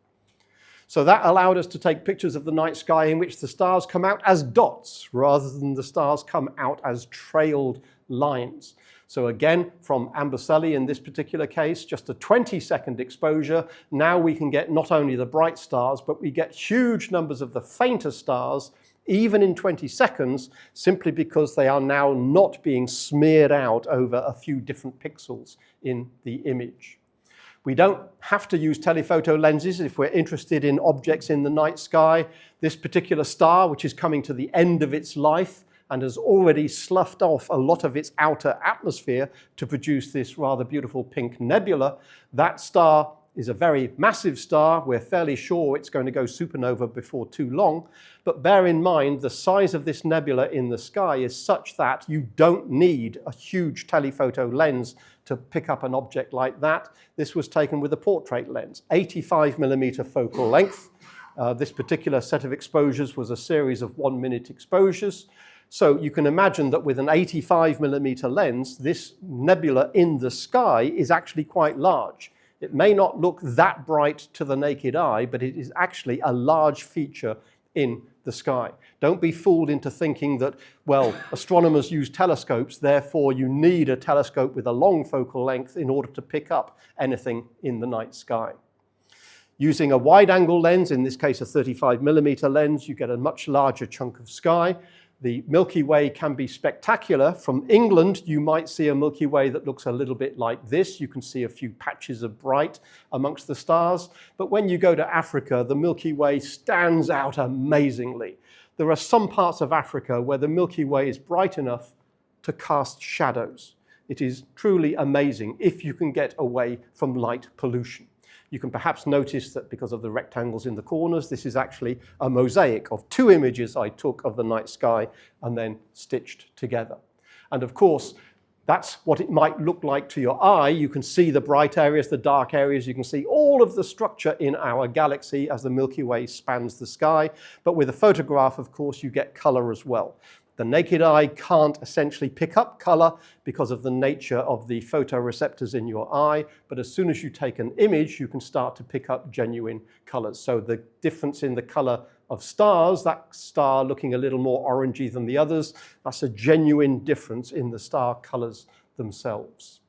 So that allowed us to take pictures of the night sky in which the stars come out as dots rather than the stars come out as trailed lines. So again, from Amboseli in this particular case, just a 20-second exposure. Now we can get not only the bright stars, but we get huge numbers of the fainter stars, even in 20 seconds, simply because they are now not being smeared out over a few different pixels in the image. We don't have to use telephoto lenses if we're interested in objects in the night sky. This particular star, which is coming to the end of its life and has already sloughed off a lot of its outer atmosphere to produce this rather beautiful pink nebula, that star is a very massive star. We're fairly sure it's going to go supernova before too long. But bear in mind, the size of this nebula in the sky is such that you don't need a huge telephoto lens to pick up an object like that. This was taken with a portrait lens, 85 millimeter focal length. This particular set of exposures was a series of 1-minute exposures. So you can imagine that with an 85 millimeter lens, this nebula in the sky is actually quite large. It may not look that bright to the naked eye, but it is actually a large feature in the sky. Don't be fooled into thinking that, well, astronomers use telescopes, therefore you need a telescope with a long focal length in order to pick up anything in the night sky. Using a wide-angle lens, in this case a 35 millimeter lens, you get a much larger chunk of sky. The Milky Way can be spectacular. From England, you might see a Milky Way that looks a little bit like this. You can see a few patches of bright amongst the stars. But when you go to Africa, the Milky Way stands out amazingly. there are some parts of Africa where the Milky Way is bright enough to cast shadows. It is truly amazing if you can get away from light pollution. You can perhaps notice that because of the rectangles in the corners, this is actually a mosaic of two images I took of the night sky and then stitched together. And of course, that's what it might look like to your eye. You can see the bright areas, the dark areas. You can see all of the structure in our galaxy as the Milky Way spans the sky. But with a photograph, of course, you get color as well. The naked eye can't essentially pick up color because of the nature of the photoreceptors in your eye, but as soon as you take an image, you can start to pick up genuine colors. So the difference in the color of stars, that star looking a little more orangey than the others, that's a genuine difference in the star colors themselves.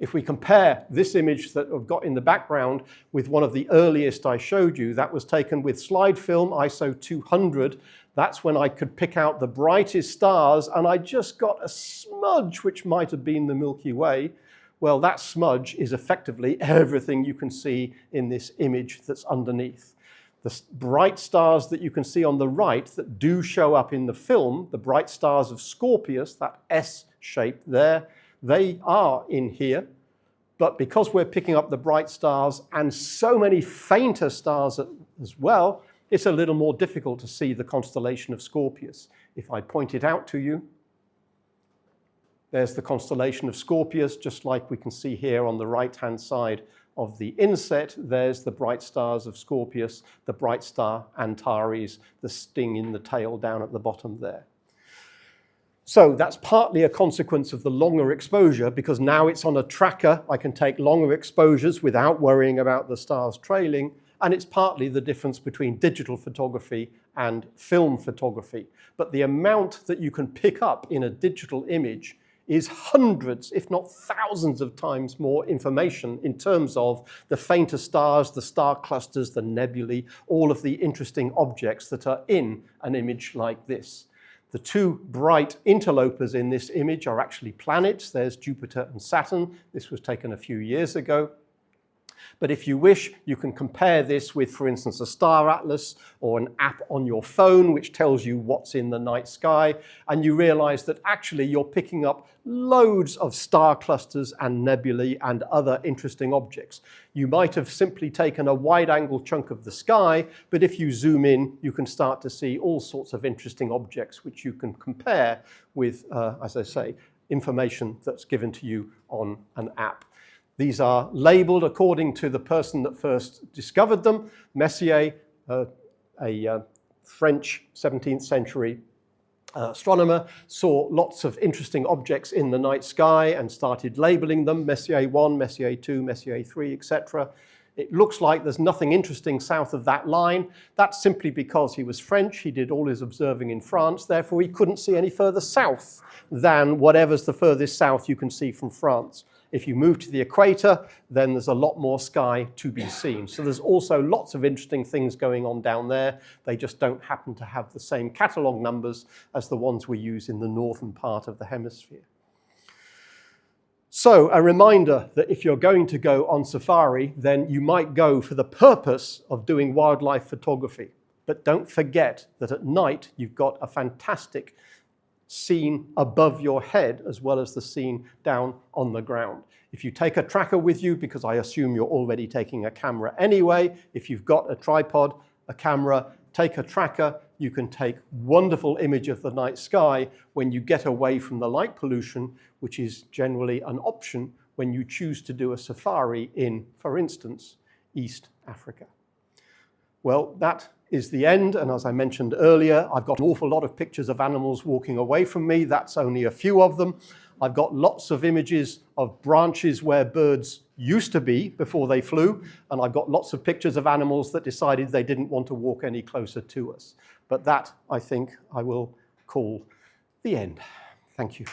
If we compare this image that I've got in the background with one of the earliest I showed you, that was taken with slide film, ISO 200. That's when I could pick out the brightest stars, and I just got a smudge which might have been the Milky Way. Well, that smudge is effectively everything you can see in this image that's underneath. The bright stars that you can see on the right that do show up in the film, the bright stars of Scorpius, that S shape there, they are in here. But because we're picking up the bright stars and so many fainter stars as well, it's a little more difficult to see the constellation of Scorpius. If I point it out to you, there's the constellation of Scorpius, just like we can see here on the right-hand side of the inset. There's the bright stars of Scorpius, the bright star Antares, the sting in the tail down at the bottom there. So that's partly a consequence of the longer exposure, because now it's on a tracker. I can take longer exposures without worrying about the stars trailing. And it's partly the difference between digital photography and film photography. But the amount that you can pick up in a digital image is hundreds, if not thousands of times more information in terms of the fainter stars, the star clusters, the nebulae, all of the interesting objects that are in an image like this. The two bright interlopers in this image are actually planets. There's Jupiter and Saturn. This was taken a few years ago. But if you wish, you can compare this with, for instance, a star atlas or an app on your phone which tells you what's in the night sky, and you realize that actually you're picking up loads of star clusters and nebulae and other interesting objects. You might have simply taken a wide-angle chunk of the sky, but if you zoom in, you can start to see all sorts of interesting objects which you can compare with, as I say, information that's given to you on an app. These are labeled according to the person that first discovered them. Messier, a French 17th century astronomer, saw lots of interesting objects in the night sky and started labeling them, Messier 1, Messier 2, Messier 3, etc. It looks like there's nothing interesting south of that line. That's simply because he was French. He did all his observing in France. Therefore, he couldn't see any further south than whatever's the furthest south you can see from France. If you move to the equator, then there's a lot more sky to be seen. So there's also lots of interesting things going on down there. They just don't happen to have the same catalogue numbers as the ones we use in the northern part of the hemisphere. So a reminder that if you're going to go on safari, then you might go for the purpose of doing wildlife photography. But don't forget that at night, you've got a fantastic scene above your head as well as the scene down on the ground. If you take a tracker with you, because I assume you're already taking a camera anyway, if you've got a tripod, a camera, take a tracker, you can take wonderful image of the night sky when you get away from the light pollution, which is generally an option when you choose to do a safari in, for instance, East Africa. Well, that is the end, and as I mentioned earlier, I've got an awful lot of pictures of animals walking away from me. That's only a few of them. I've got lots of images of branches where birds used to be before they flew, and I've got lots of pictures of animals that decided they didn't want to walk any closer to us. But that, I think, I will call the end. Thank you.